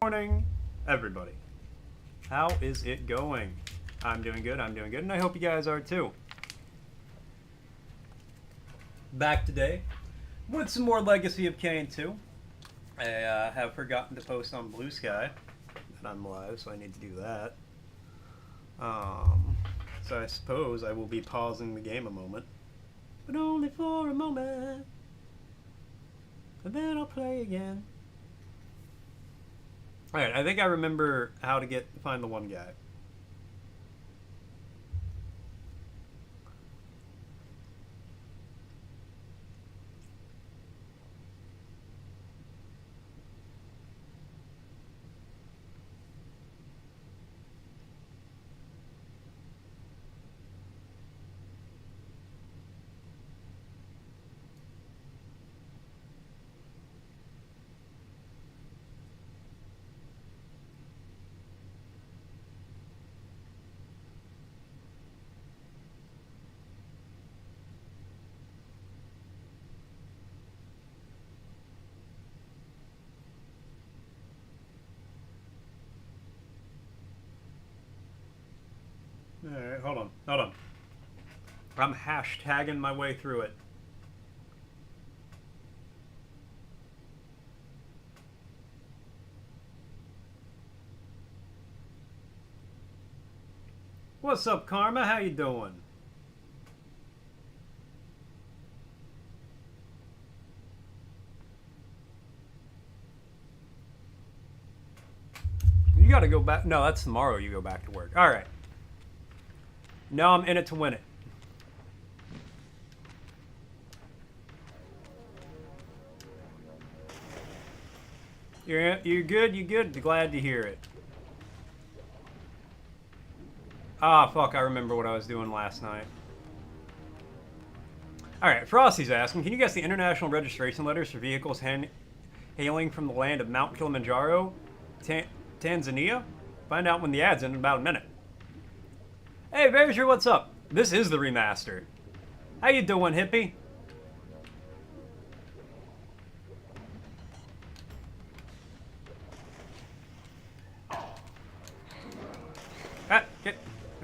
Morning, everybody. How is it going? I'm doing good, and I hope you guys are too. Back today with some more Legacy of Kain 2. I have forgotten to post on Blue Sky that I'm live, so I need to do that. So I suppose I will be pausing the game a moment. But only for a moment. And then I'll play again. Alright, I think I remember how to find the one guy. Alright, hold on. I'm hashtagging my way through it. What's up, Karma? How you doing? You gotta go back. No, that's tomorrow you go back to work. Alright. No, I'm in it to win it. You're good? You good? Glad to hear it. Ah, fuck, I remember what I was doing last night. Alright, Frosty's asking, can you guess the international registration letters for vehicles hailing from the land of Mount Kilimanjaro, Tanzania? Find out when the ad's in about a minute. Hey, Verger, what's up? This is the remaster. How you doing, hippie?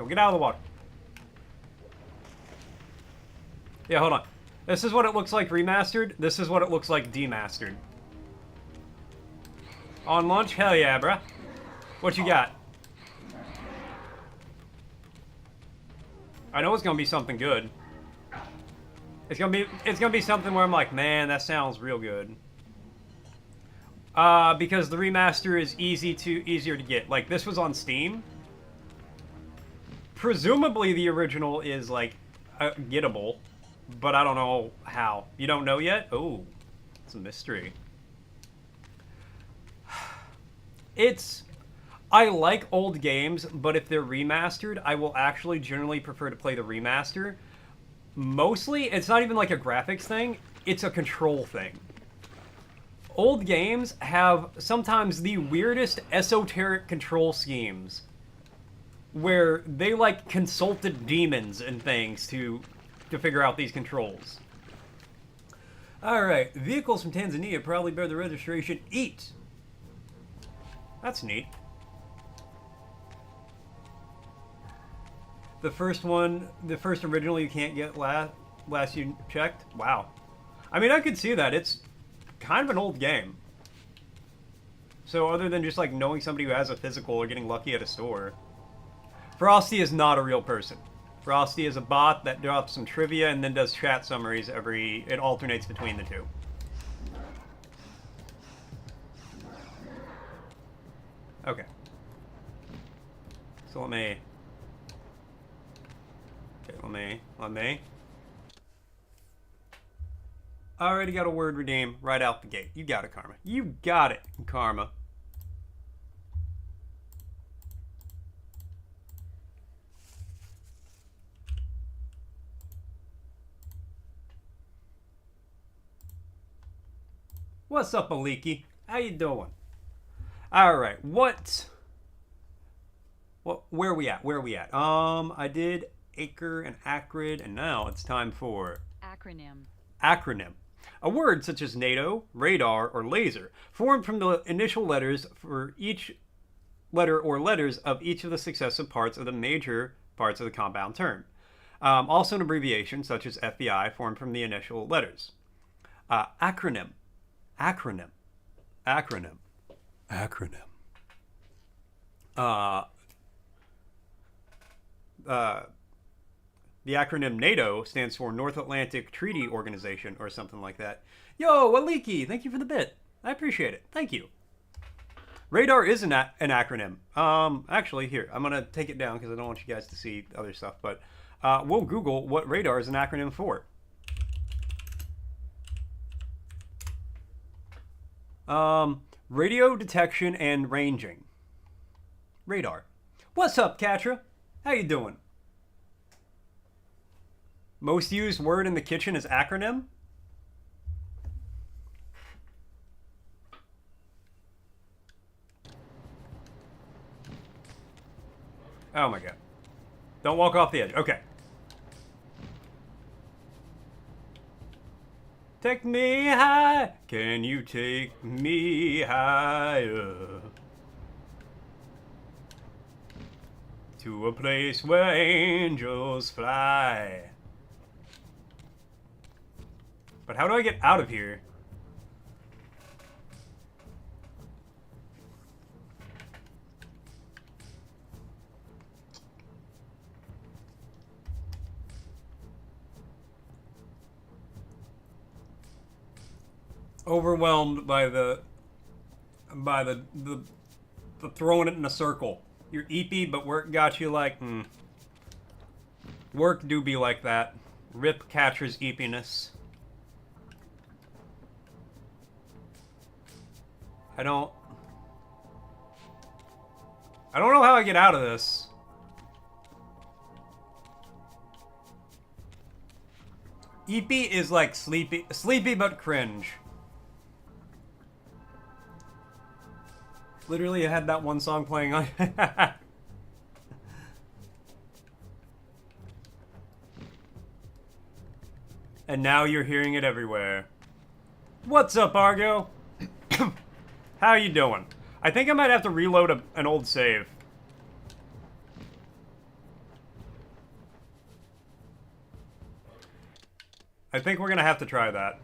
Get out of the water. Yeah, hold on. This is what it looks like remastered. This is what it looks like demastered. On lunch? Hell yeah, bruh. What you got? I know it's gonna be something good. It's gonna be something where I'm like, man, that sounds real good. Because the remaster is easier to get. Like, this was on Steam. Presumably the original is, like, gettable, but I don't know how. You don't know yet? Oh, it's a mystery. I like old games, but if they're remastered, I will actually generally prefer to play the remaster. Mostly, it's not even like a graphics thing, it's a control thing. Old games have sometimes the weirdest esoteric control schemes, where they, like, consulted demons and things to figure out these controls. Alright, vehicles from Tanzania probably bear the registration EAT. That's neat. The first original you can't get last you checked? Wow. I mean, I could see that. It's kind of an old game. So other than just, like, knowing somebody who has a physical or getting lucky at a store... Frosty is not a real person. Frosty is a bot that drops some trivia and then does chat summaries it alternates between the two. Okay. So let me... Already got a word redeem right out the gate. You got it, Karma. You got it, Karma. What's up, Aliki? How you doing? Alright, where we at? I did Acre and Acrid, and now it's time for... Acronym. Acronym. A word such as NATO, radar, or laser formed from the initial letters for each letter or letters of each of the successive parts of the major parts of the compound term. Also, an abbreviation such as FBI formed from the initial letters. Acronym, acronym, acronym, acronym. The acronym NATO stands for North Atlantic Treaty Organization or something like that. Yo, Aliki, thank you for the bit. I appreciate it. Thank you. Radar is an acronym. Actually, here, I'm going to take it down because I don't want you guys to see other stuff, but we'll Google what radar is an acronym for. Radio detection and ranging. Radar. What's up, Katra? How you doing? Most used word in the kitchen is acronym? Oh my god. Don't walk off the edge. Okay. Take me high. Can you take me higher? To a place where angels fly. But how do I get out of here? Overwhelmed by the throwing it in a circle. You're eepy, but work got you like, Work do be like that. Rip Catcher's eepiness. I don't know how I get out of this. Eepy is like sleepy but cringe. Literally, I had that one song playing on. And now you're hearing it everywhere. What's up, Argo? How you doing? I think I might have to reload an old save. I think we're gonna have to try that.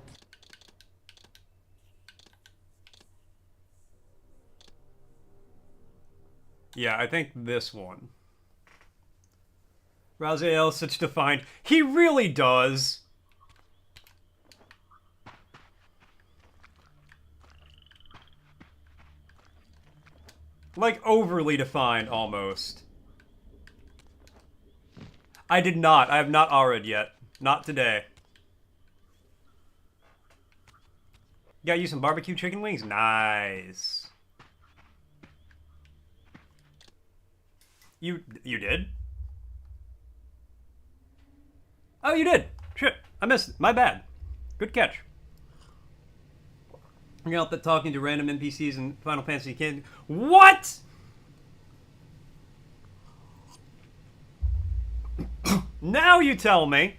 Yeah, I think this one. Raziel such defined. He really does. Like, overly defined, almost. I did not. I have not aura'd yet. Not today. Got you some barbecue chicken wings? Nice. You did? Oh, you did. Shit. I missed it. My bad. Good catch. You're out there talking to random NPCs in Final Fantasy Kid. What? Now you tell me.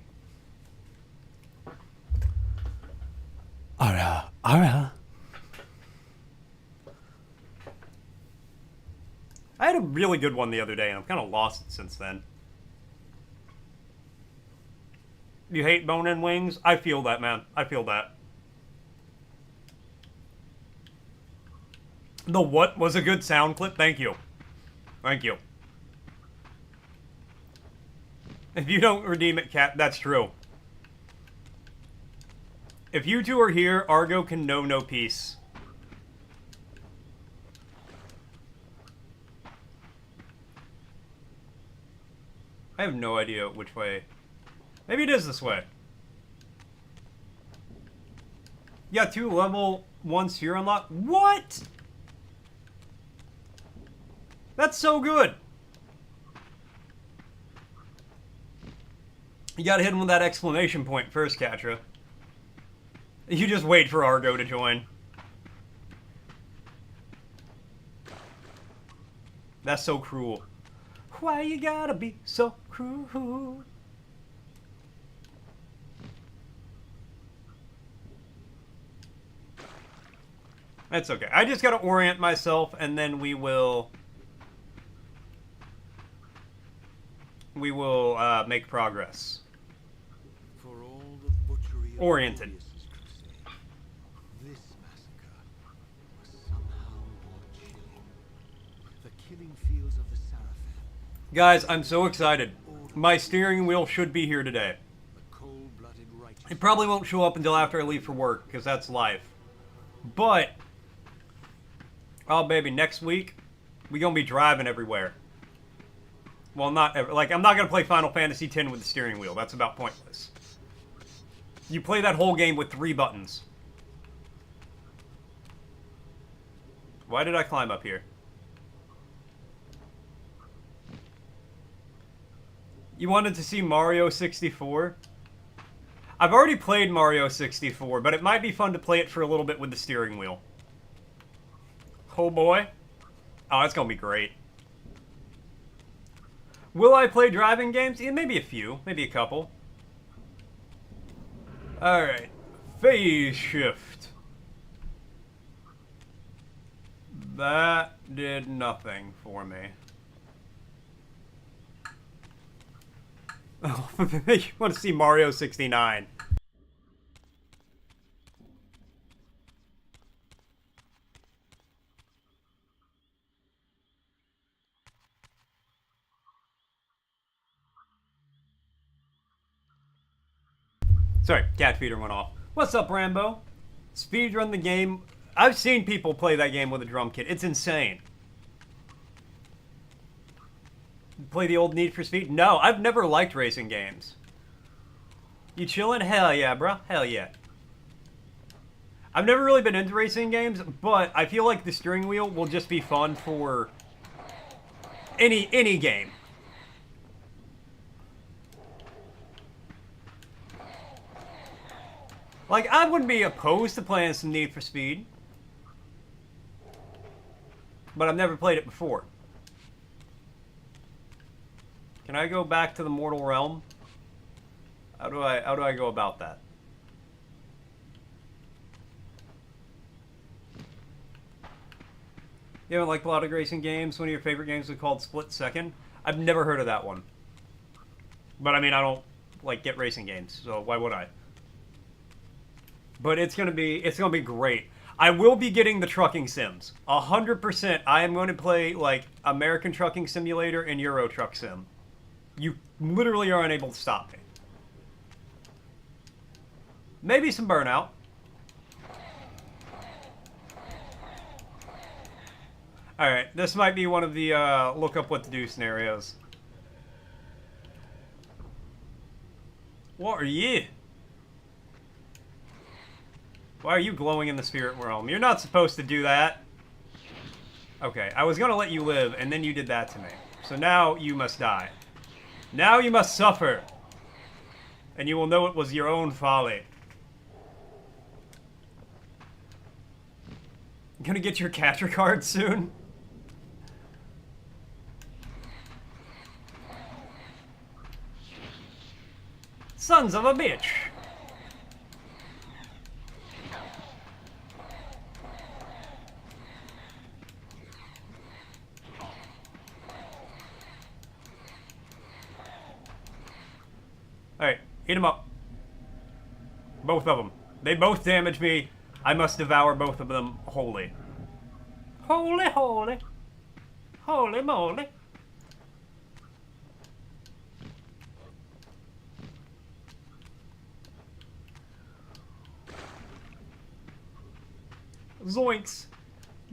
Ara. I had a really good one the other day, and I've kind of lost it since then. You hate bone-in wings? I feel that, man. I feel that. The what was a good sound clip? Thank you. Thank you. If you don't redeem it, Cat, that's true. If you two are here, Argo can know no peace. I have no idea which way. Maybe it is this way. Yeah, 2 level 1 sphere unlock. What? That's so good. You gotta hit him with that exclamation point first, Katra. You just wait for Argo to join. That's so cruel. Why you gotta be so cruel? That's okay. I just gotta orient myself, and then we will make progress. For all the butchery of Oriented. Glorious's crusade, this massacre was somehow more chilling. The killing fields of the Sarafan, Guys, I'm so excited. My steering wheel should be here today. the cold-blooded righteous. It probably won't show up until after I leave for work, because that's life. But, oh baby, next week, we gonna be driving everywhere. Well, not ever. Like, I'm not gonna play Final Fantasy X with the steering wheel. That's about pointless. You play that whole game with 3 buttons. Why did I climb up here? You wanted to see Mario 64? I've already played Mario 64, but it might be fun to play it for a little bit with the steering wheel. Oh boy. Oh, that's gonna be great. Will I play driving games? Yeah, maybe a few. Maybe a couple. Alright. Phase shift. That did nothing for me. Oh, you want to see Mario 69. Sorry, cat feeder went off. What's up, Rambo? Speedrun the game. I've seen people play that game with a drum kit. It's insane. Play the old Need for Speed? No, I've never liked racing games. You chillin'? Hell yeah, bro. Hell yeah. I've never really been into racing games, but I feel like the steering wheel will just be fun for any game. Like, I wouldn't be opposed to playing some Need for Speed, but I've never played it before. Can I go back to the mortal realm? How do I go about that? You haven't liked a lot of racing games? One of your favorite games was called Split Second? I've never heard of that one. But I mean, I don't like get racing games, so why would I? But it's gonna be great. I will be getting the trucking sims. 100%. I am going to play like American Trucking Simulator and Euro Truck Sim. You literally are unable to stop me. Maybe some Burnout. Alright, this might be one of the look up what to do scenarios. What are you? Why are you glowing in the spirit realm? You're not supposed to do that. Okay, I was gonna let you live, and then you did that to me. So now you must die. Now you must suffer. And you will know it was your own folly. You gonna get your catcher card soon? Sons of a bitch. Alright, eat them up. Both of them. They both damage me. I must devour both of them wholly. Holy, holy. Holy moly. Zoinks.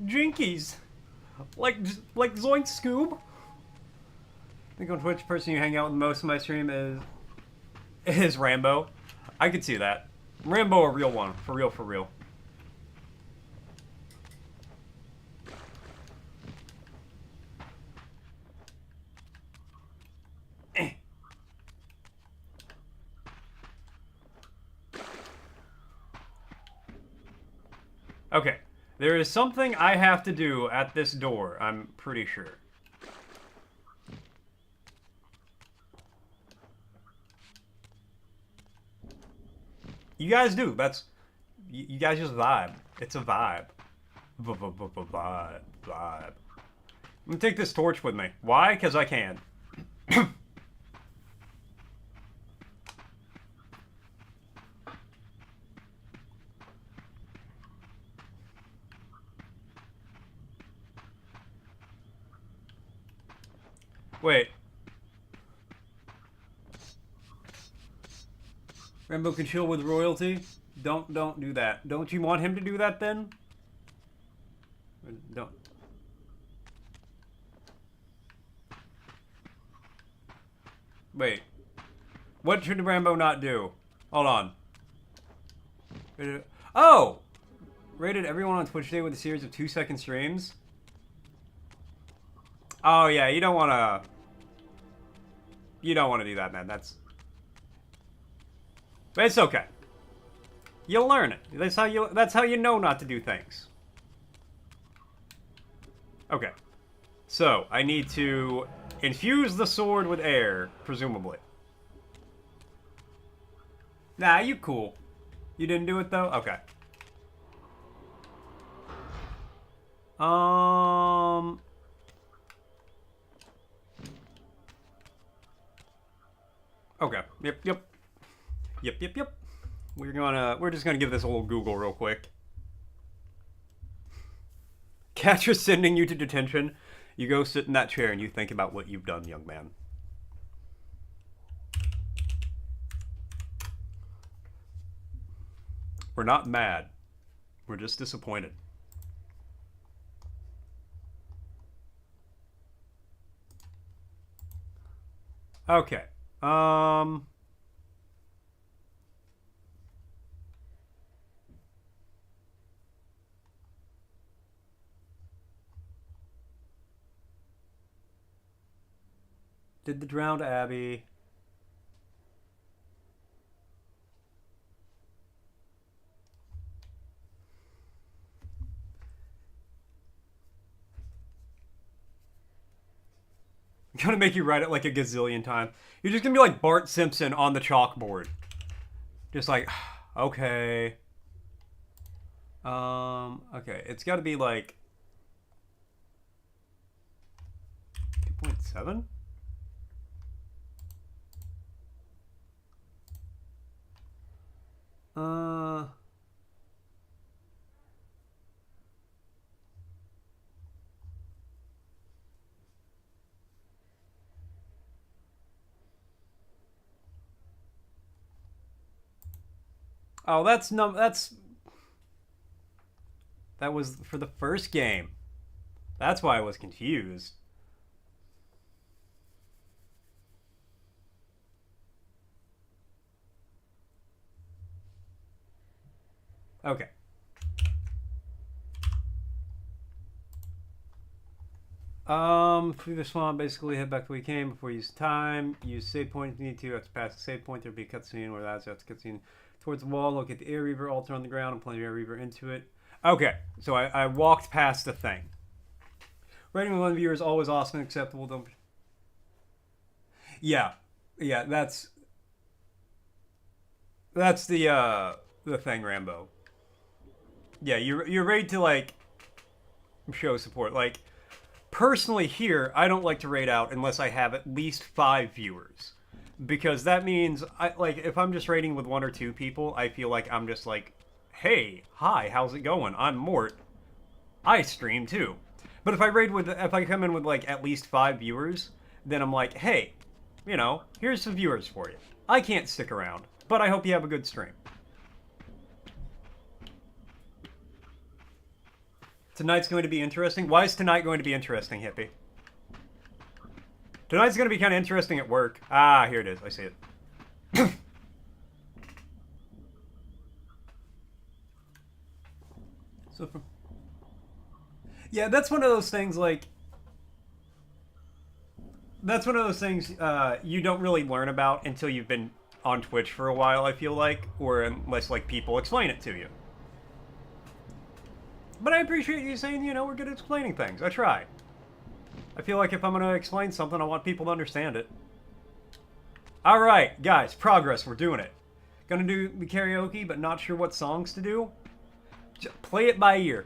Jinkies. Like Zoink Scoob. I think on Twitch, the person you hang out with most in my stream is Rambo. I could see that. Rambo, a real one. For real, for real. Okay. There is something I have to do at this door, I'm pretty sure. You guys do. You guys just vibe. It's a vibe. Vibe. I'm gonna take this torch with me. Why? Because I can. Wait. Rambo can chill with royalty? Don't do that. Don't you want him to do that then? Don't. Wait. What should Rambo not do? Hold on. Oh! Rated everyone on Twitch today with a series of 2-second streams? Oh yeah, you don't wanna... You don't want to do that, man. That's... But it's okay. You'll learn it. That's how you know not to do things. Okay. So, I need to infuse the sword with air, presumably. Nah, you cool. You didn't do it, though? Okay. Okay. Yep. We're just gonna give this a little Google real quick. Catcher sending you to detention. You go sit in that chair and you think about what you've done, young man. We're not mad. We're just disappointed. Okay. Did the drowned Abby... I'm gonna make you write it like a gazillion times. You're just gonna be like Bart Simpson on the chalkboard. Just like, okay. Okay, it's gotta be like... 2.7? Oh, that was for the first game. That's why I was confused. Okay. Through the swamp, basically head back to where you came before you use time. Use save point if you need to. Have to pass the save point. There'll be a cutscene where that's a cutscene towards the wall. Look at the air reaver altar on the ground and plunge your air reaver into it. Okay, so I walked past the thing. Rating with one viewer is always awesome and acceptable. Don't... Yeah, that's the thing, Rambo. Yeah, you're ready to like show support. Like personally, here I don't like to raid out unless I have at least 5 viewers, because that means if I'm just raiding with 1 or 2 people, I feel like I'm just like, hey, hi, how's it going? I'm Mort. I stream too. But if I come in with like at least 5 viewers, then I'm like, hey, you know, here's some viewers for you. I can't stick around, but I hope you have a good stream. Tonight's going to be interesting. Why is tonight going to be interesting, Hippie? Tonight's going to be kind of interesting at work. Ah, here it is. I see it. Yeah, that's one of those things, like... That's one of those things you don't really learn about until you've been on Twitch for a while, I feel like. Or unless, like, people explain it to you. But I appreciate you saying, you know, we're good at explaining things. I try. I feel like if I'm going to explain something, I want people to understand it. Alright, guys, progress. We're doing it. Gonna do the karaoke, but not sure what songs to do. Just play it by ear.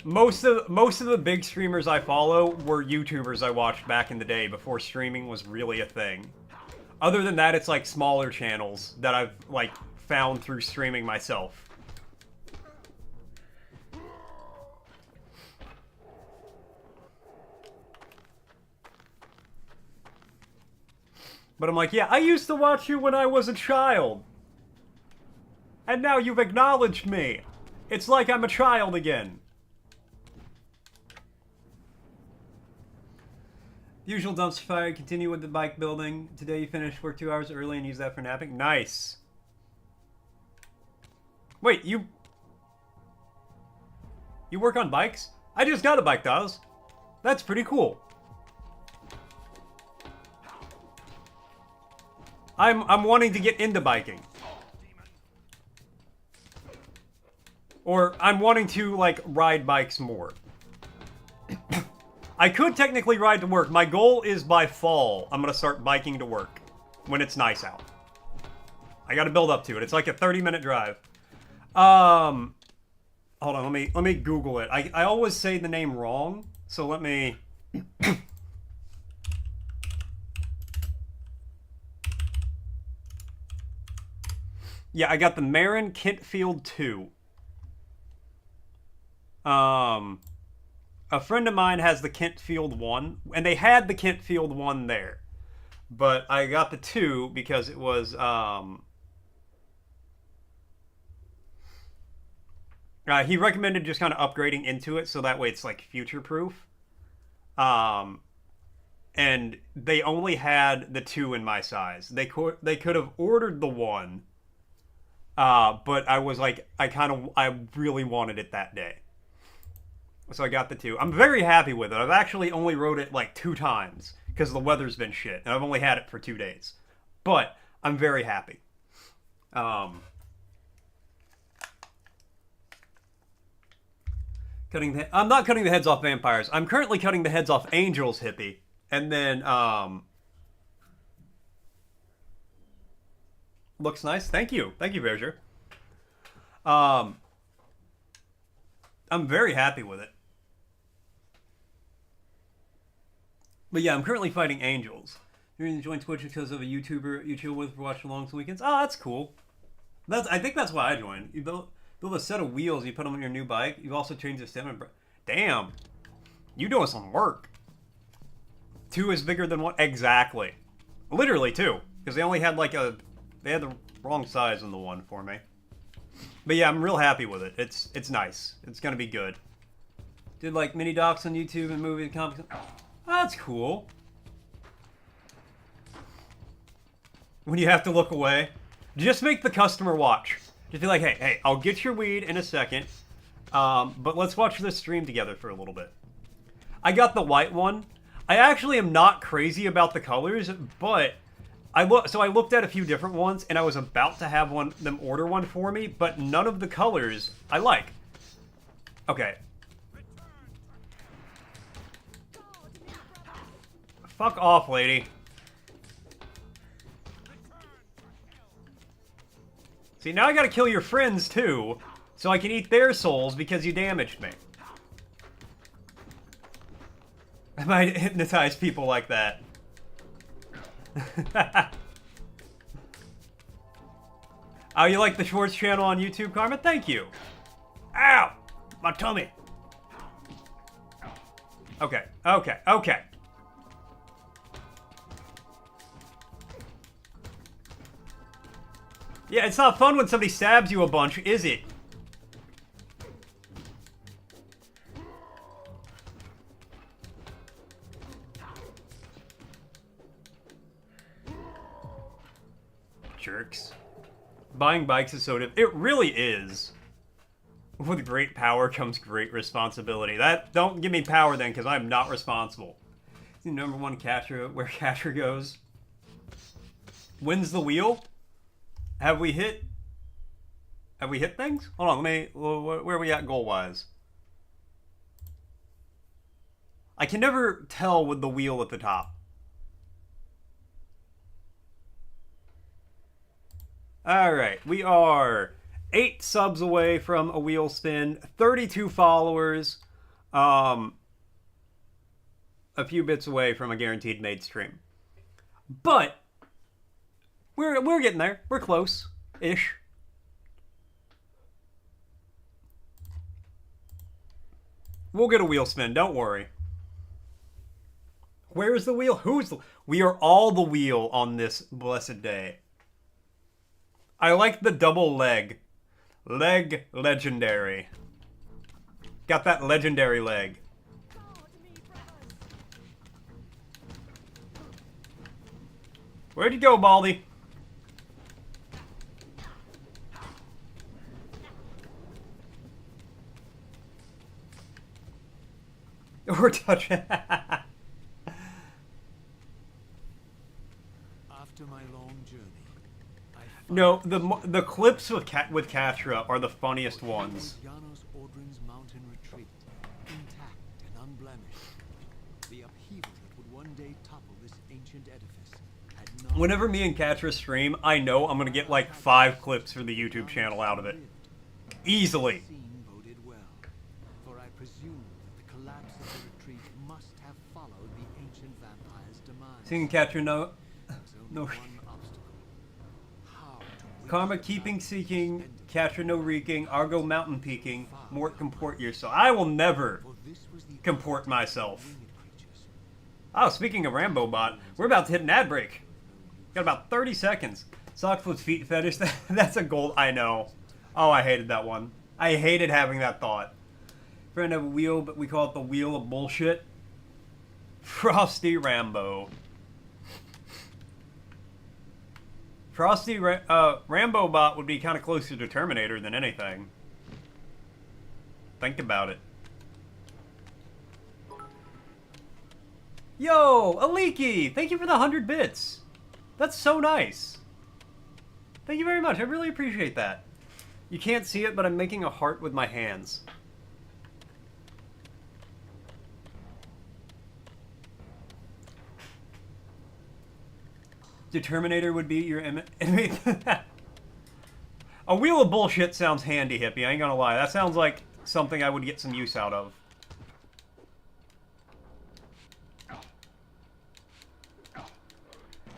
most of the big streamers I follow were YouTubers I watched back in the day before streaming was really a thing. Other than that, it's like smaller channels that I've like found through streaming myself. But I'm like, yeah, I used to watch you when I was a child. And now you've acknowledged me. It's like I'm a child again. Usual dumpster fire. Continue with the bike building. Today you finished work 2 hours early and use that for napping. Nice. Wait, you work on bikes? I just got a bike, Daz. That's pretty cool. I'm wanting to get into biking. Or I'm wanting to, like, ride bikes more. I could technically ride to work. My goal is by fall, I'm gonna start biking to work. When it's nice out. I gotta build up to it. It's like a 30-minute drive. Hold on, let me Google it. I always say the name wrong, so let me... Yeah, I got the Marin Kentfield 2. A friend of mine has the Kentfield 1, and they had the Kentfield 1 there. But I got the 2 because it was, he recommended just kind of upgrading into it so that way it's, like, future-proof. And they only had the 2 in my size. They could have ordered the 1, but I was like, I really wanted it that day. So I got the 2. I'm very happy with it. I've actually only rode it like 2 times because the weather's been shit, and I've only had it for 2 days. But I'm very happy. I'm not cutting the heads off vampires. I'm currently cutting the heads off angels, hippie. And then, looks nice. Thank you. Thank you, Verger. I'm very happy with it. But yeah, I'm currently fighting angels. You're going to join Twitch because of a YouTuber you chill with for watching long weekends. Oh, that's cool. I think that's why I joined. You build a set of wheels, you put them on your new bike. You've also changed the stem and... Damn. You doing some work. 2 is bigger than 1. Exactly. Literally 2. Because they only had like they had the wrong size in the 1 for me. But yeah, I'm real happy with it. It's nice. It's gonna be good. Did like mini docs on YouTube and movie comics. Oh, that's cool. When you have to look away, just make the customer watch. Just be like, hey, I'll get your weed in a second, but let's watch this stream together for a little bit. I got the white one. I actually am not crazy about the colors, but I looked at a few different ones, and I was about to have them order one for me, but none of the colors I like. Okay. Fuck off, lady. See, now I gotta kill your friends, too, so I can eat their souls because you damaged me. I might hypnotize people like that. Oh, you like the Schwartz channel on YouTube, Karma? Thank you. Ow! My tummy. Okay. Yeah, it's not fun when somebody stabs you a bunch, is it? Jerks. Buying bikes is so it really is. With great power comes great responsibility. Don't give me power then, because I'm not responsible. The number 1 catcher, where catcher goes. Wins the wheel? Have we hit things? Hold on, where are we at goal-wise? I can never tell with the wheel at the top. Alright, we are 8 subs away from a wheel spin, 32 followers. a few bits away from a guaranteed made stream. But we're getting there. We're close-ish. We'll get a wheel spin, don't worry. Where's the wheel? Who's the... We are all the wheel on this blessed day. I like the double leg. Leg legendary. Got that legendary leg. Where'd you go, Baldy? We're touching. After my long journey, No, the clips with Katra are the funniest ones. Janos Ordrin's mountain retreat, intact and unblemished. The upheaval that would one day topple this ancient edifice had not... Whenever me and Katra stream, I know I'm gonna get like 5 clips for the YouTube channel out of it. Easily. Scene boded well, for I presume that the collapse of the retreat must have followed the ancient vampire's demise. Seeing Katra no... There's only No. one obstacle. How to Karma win keeping without seeking, suspended. Katra no reeking, Argo mountain peaking, Mort comport yourself. I will never For this was the comport myself. winged creatures. Oh, speaking of Rambo bot, we're about to hit an ad break. Got about 30 seconds. Socks with feet fetish, that's a gold, I know. Oh, I hated that one. I hated having that thought. Friend of a wheel, but we call it the wheel of bullshit. Frosty Rambo. Frosty Rambo bot would be kind of closer to Terminator than anything. Think about it. Yo, Aliki! Thank you for the 100 bits. That's so nice. Thank you very much. I really appreciate that. You can't see it, but I'm making a heart with my hands. Determinator would be your enemy. A wheel of bullshit sounds handy, hippie. I ain't gonna lie. That sounds like something I would get some use out of.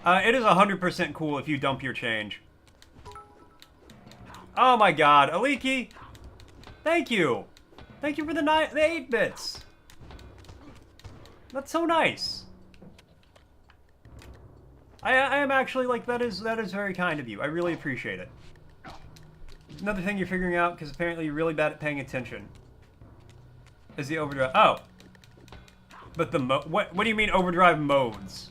It is 100% cool if you dump your change. Oh my god, Aliki! Thank you! Thank you for the 8 bits! That's so nice. I am actually, like, that is very kind of you. I really appreciate it. Another thing you're figuring out, because apparently you're really bad at paying attention, is the overdrive. Oh! But the what do you mean overdrive modes?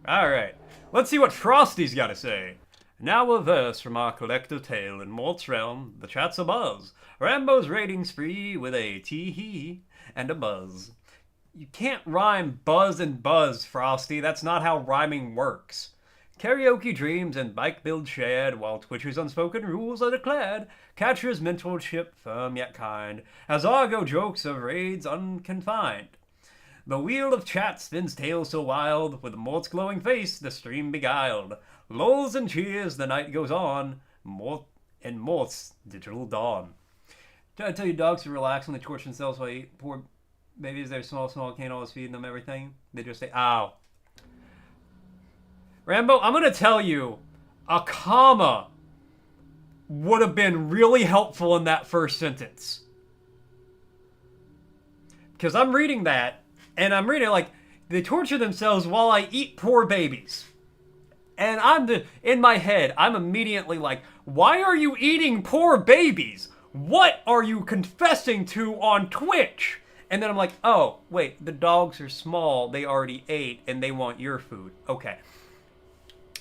Alright, let's see what Frosty's got to say. Now a verse from our collective tale in Mort's realm, the chat's abuzz. Rambo's rating spree with a tee-hee and a buzz. You can't rhyme buzz and buzz, Frosty. That's not how rhyming works. Karaoke dreams and bike build shared, while Twitcher's unspoken rules are declared. Catcher's mentorship firm yet kind, as Argo jokes of raids unconfined. The wheel of chat spins tales so wild, with Mort's glowing face the stream beguiled. Lulls and cheers, the night goes on, in Mort's digital dawn. Try to tell your dogs to relax when they torch themselves while they eat. Poor babies, they're small, can't always feed them everything. They just say, ow. Rambo, I'm gonna tell you, a comma would have been really helpful in that first sentence. Because I'm reading that, and I'm reading like, they torture themselves while I eat poor babies. And in my head, I'm immediately like, why are you eating poor babies? What are you confessing to on Twitch? And then I'm like, oh, wait, the dogs are small, they already ate, and they want your food. Okay.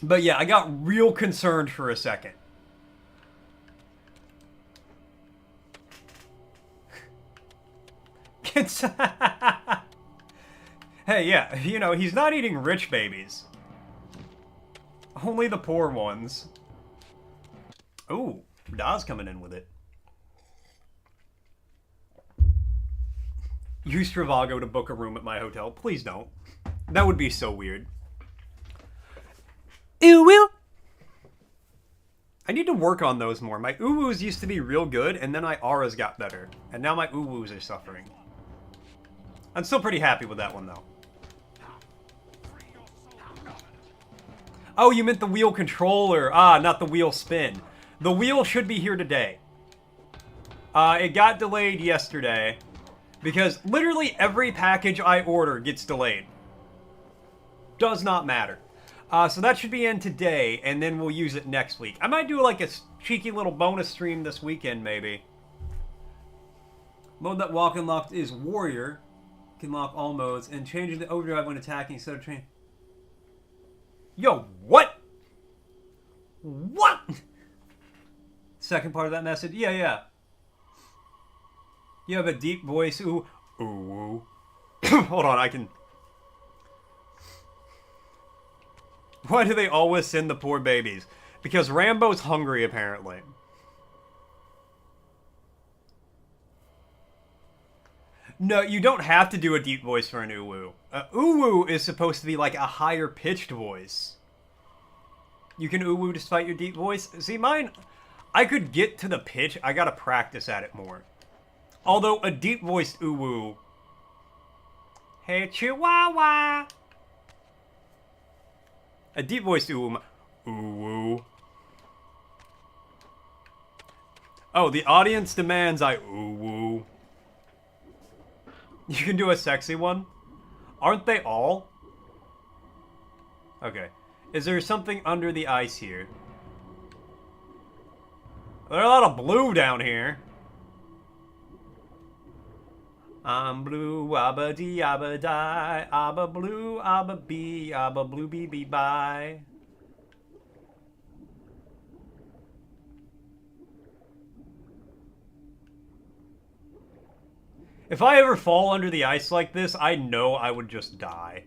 But yeah, I got real concerned for a second. Hey, yeah, you know, he's not eating rich babies. Only the poor ones. Ooh, Da's coming in with it. Use Travago to book a room at my hotel. Please don't. That would be so weird. It will I need to work on those more. My uwus used to be real good, and then my auras got better. And now my uwus are suffering. I'm still pretty happy with that one, though. Oh, you meant the wheel controller. Ah, not the wheel spin. The wheel should be here today. It got delayed yesterday. Because literally every package I order gets delayed. Does not matter. So that should be in today, and then we'll use it next week. I might do like a cheeky little bonus stream this weekend, maybe. Mode that walk unlocked is Warrior. Can lock all modes, and changing the overdrive when attacking instead of train. Yo, what? What? Second part of that message? Yeah. You have a deep voice. Ooh. Ooh. Hold on, I can... Why do they always send the poor babies? Because Rambo's hungry, apparently. No, you don't have to do a deep voice for an uwu. Uwu is supposed to be like a higher pitched voice. You can uwu despite your deep voice. See, mine, I could get to the pitch. I gotta practice at it more. Although a deep voiced uwu. Hey, Chihuahua. A deep voiced uwu. Uwu. Oh, the audience demands I uwu. You can do a sexy one? Aren't they all? Okay. Is there something under the ice here? There's a lot of blue down here. I'm blue, abba dee, abba die, abba blue, abba bee, abba blue bee bee bye. If I ever fall under the ice like this, I know I would just die.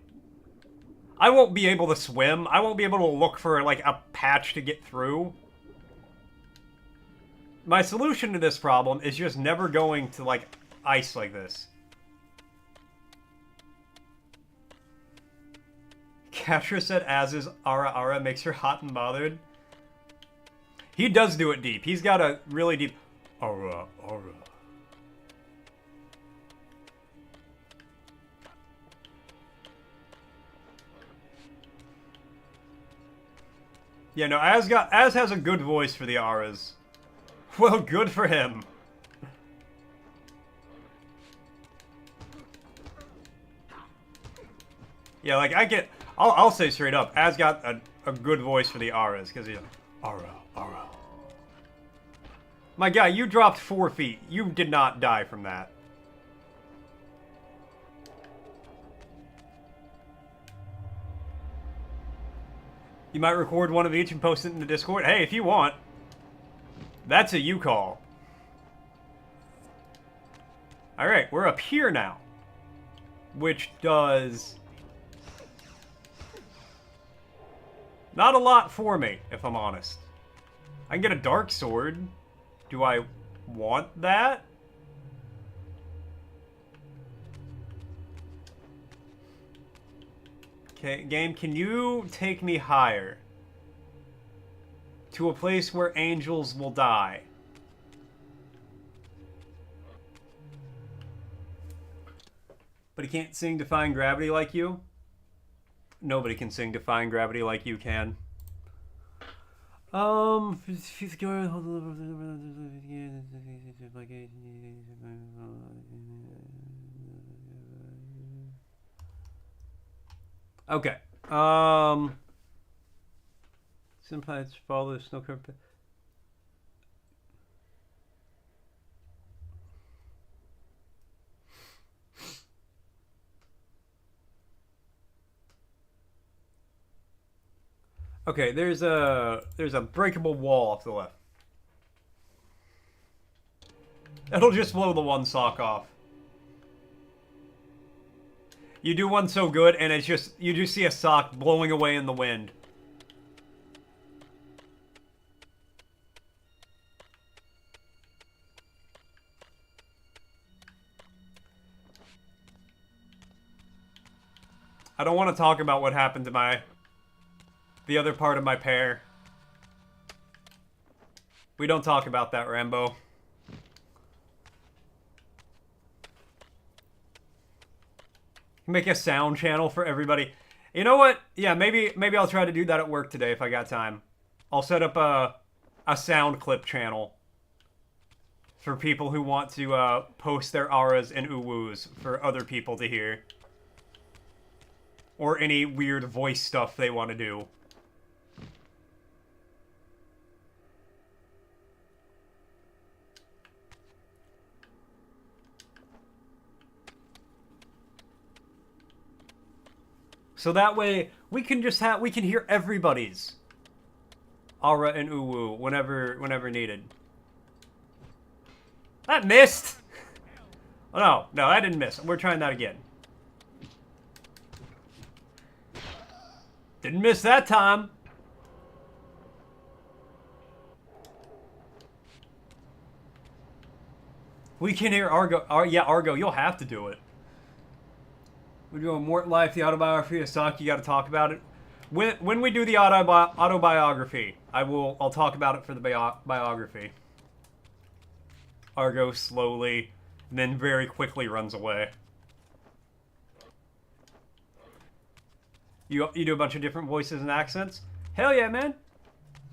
I won't be able to swim. I won't be able to look for, like, a patch to get through. My solution to this problem is just never going to, like, ice like this. Katra said Az's Ara Ara makes her hot and bothered. He does do it deep. He's got a really deep Ara Ara. Yeah, no, Az has a good voice for the Aras. Well, good for him. Yeah, like, I'll say straight up, Az got a good voice for the Aras, because he's like, Ara, Ara. My guy, you dropped 4 feet. You did not die from that. You might record one of each and post it in the Discord. Hey, if you want. That's a you call. Alright, we're up here now. Which does... not a lot for me, if I'm honest. I can get a dark sword. Do I want that? Okay, game, can you take me higher? To a place where angels will die. But he can't sing Defying Gravity like you? Nobody can sing Defying Gravity like you can. Okay. Sometimes follow the snow curve. Okay, there's a breakable wall off the left. It'll just blow the one sock off. You do one so good, and it's just, you just see a sock blowing away in the wind. I don't want to talk about what happened to the other part of my pair. We don't talk about that, Rambo. Make a sound channel for everybody. You know what? Yeah, maybe I'll try to do that at work today if I got time. I'll set up a sound clip channel for people who want to post their auras and uwus for other people to hear. Or any weird voice stuff they want to do. So that way we can hear everybody's aura and uwu whenever needed. That missed. Oh no, I didn't miss. We're trying that again. Didn't miss that time. We can hear Argo. Yeah, Argo, you'll have to do it. We're doing Mort Life, the autobiography of Saki. You got to talk about it. When we do the autobiography, I'll talk about it for the biography. Argo slowly, then very quickly runs away. You do a bunch of different voices and accents? Hell yeah, man.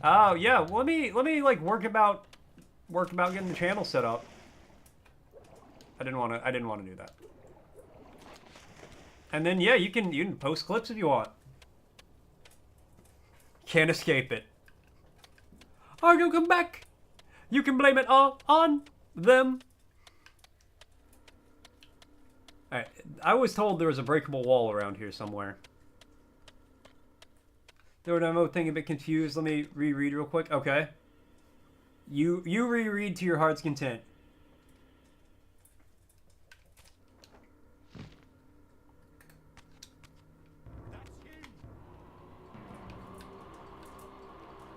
Oh yeah, let me like work about getting the channel set up. I didn't want to do that. And then yeah, you can post clips if you want. Can't escape it. Argo, come back. You can blame it all on them. Alright, I was told there was a breakable wall around here somewhere. The demo thing a bit confused. Let me reread real quick. Okay. You reread to your heart's content.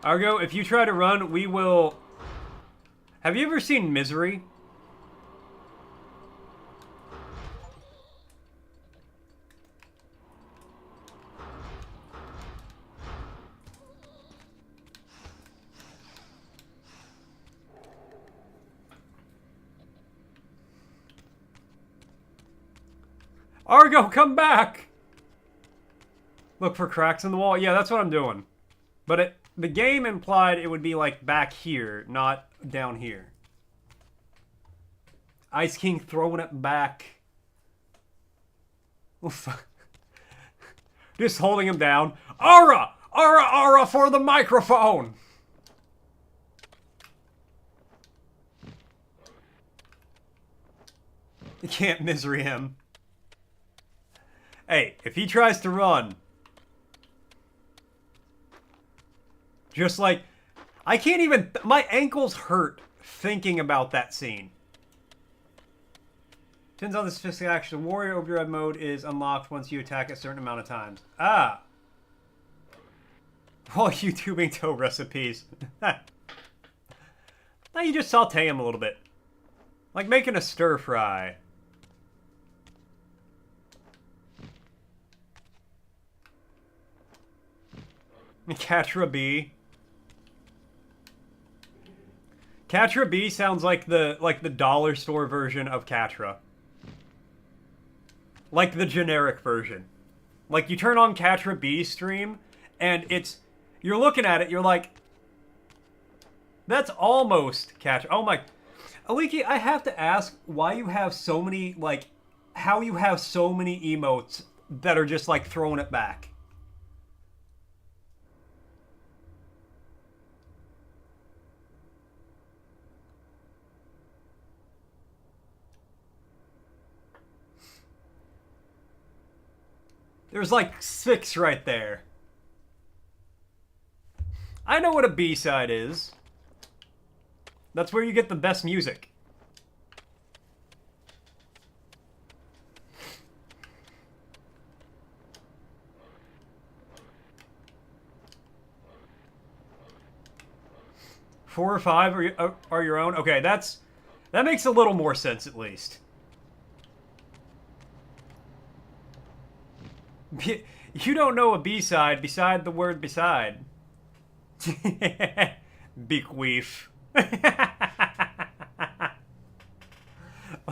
Argo, if you try to run, we will... Have you ever seen Misery? Argo, come back! Look for cracks in the wall. Yeah, that's what I'm doing. But the game implied it would be like back here, not down here. Ice King throwing it back. Just holding him down. Aura! Aura! Aura for the microphone! You can't misery him. Hey, if he tries to run... Just like... I can't even... My ankles hurt thinking about that scene. Depends on the specific action. Warrior Overdrive mode is unlocked once you attack a certain amount of times. Ah! While YouTubing toe recipes. Now you just saute them a little bit. Like making a stir fry. Catra B. Catra B sounds like the dollar store version of Catra. Like the generic version. Like you turn on Catra B's stream and you're looking at it, you're like, that's almost Catra. Oh my, Aliki, I have to ask why you have so many, like, how you have so many emotes that are just like throwing it back. There's like 6 right there. I know what a B-side is. That's where you get the best music. Four or 5 are your own? Okay, that makes a little more sense at least. You don't know a B-side beside the word beside. Bequeath.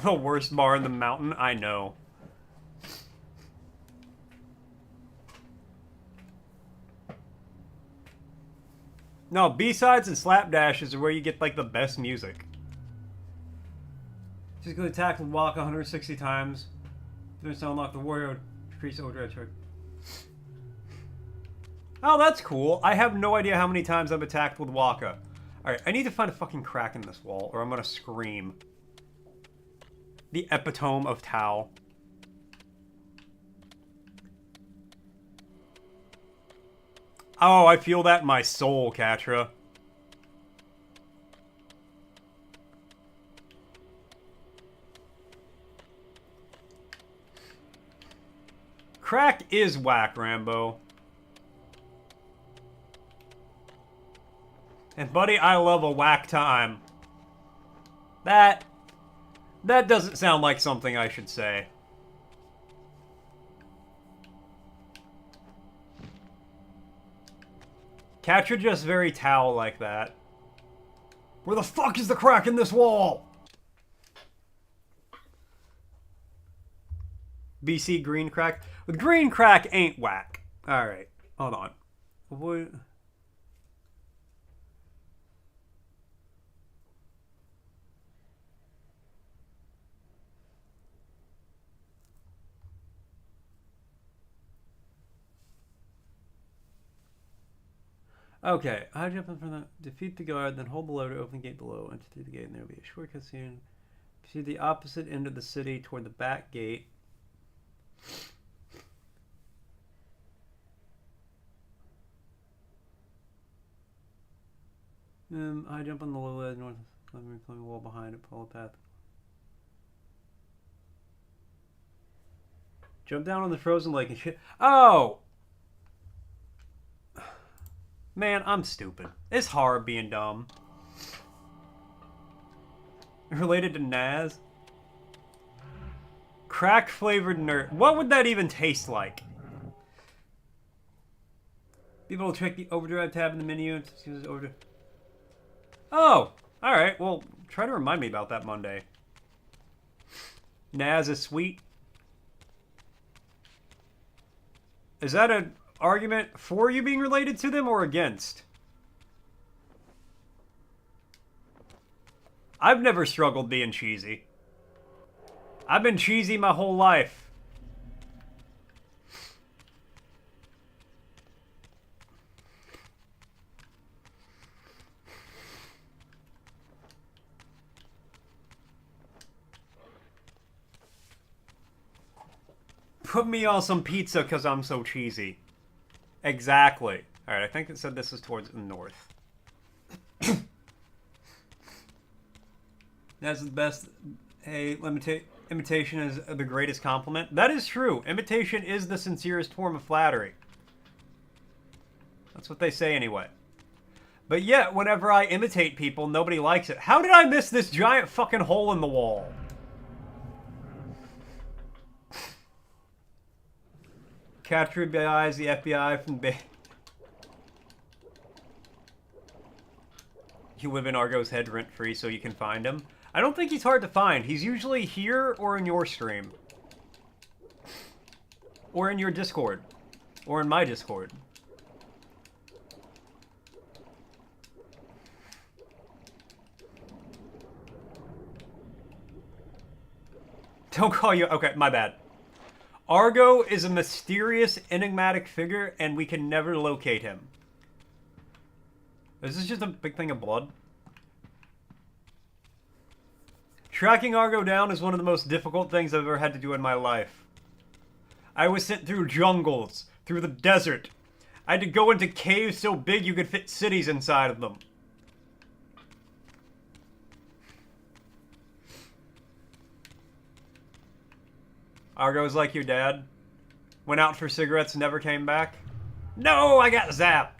The worst bar in the mountain? I know. No, B-sides and slapdashes are where you get, like, the best music. Physically attack and walk 160 times. There's to unlock the warrior. Increase overdrive charge. Oh, that's cool. I have no idea how many times I've attacked with Waka. Alright, I need to find a fucking crack in this wall, or I'm gonna scream. The epitome of Tau. Oh, I feel that in my soul, Katra. Crack is whack, Rambo. And buddy, I love a whack time. That doesn't sound like something I should say. Katra just very Tau like that. Where the fuck is the crack in this wall? BC green crack. The green crack ain't whack. Alright, hold on. What? Okay, I jump in from the defeat the guard, then hold below to open the gate below, enter through the gate, and there will be a short cutscene. Proceed the opposite end of the city toward the back gate. I jump on the low ledge north, climbing the wall behind it, follow the path. Jump down on the frozen lake and shit. Oh! Man, I'm stupid. It's hard being dumb. Related to Naz? Crack flavored nerd. What would that even taste like? Be able to check the overdrive tab in the menu and use overdrive. Oh! Alright, well, try to remind me about that Monday. Naz is sweet. Is that an argument for you being related to them or against? I've never struggled being cheesy. I've been cheesy my whole life. Put me on some pizza because I'm so cheesy. Exactly. Alright, I think it said this is towards the north. That's the best. Hey, imitation is the greatest compliment. That is true. Imitation is the sincerest form of flattery. That's what they say anyway. But yet, whenever I imitate people, nobody likes it. How did I miss this giant fucking hole in the wall? Captured by the FBI from Bay. You live in Argo's head rent-free so you can find him. I don't think he's hard to find. He's usually here or in your stream. Or in your Discord. Or in my Discord. Don't call you... Okay, my bad. Argo is a mysterious, enigmatic figure, and we can never locate him. Is this just a big thing of blood? Tracking Argo down is one of the most difficult things I've ever had to do in my life. I was sent through jungles, through the desert. I had to go into caves so big you could fit cities inside of them. Argo's like your dad. Went out for cigarettes and never came back. No, I got zapped.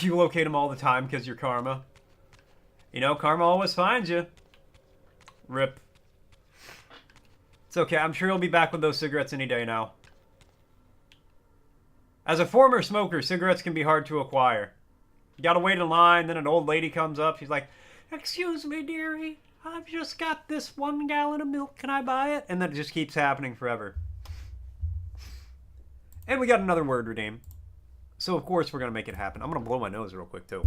You locate him all the time because you're karma. You know, karma always finds you. Rip. It's okay. I'm sure he'll be back with those cigarettes any day now. As a former smoker, cigarettes can be hard to acquire. You gotta wait in line, then an old lady comes up. She's like, "Excuse me, dearie. I've just got this 1 gallon of milk. Can I buy it?" And then it just keeps happening forever. And we got another word redeem. So, of course, we're gonna make it happen. I'm gonna blow my nose real quick, too.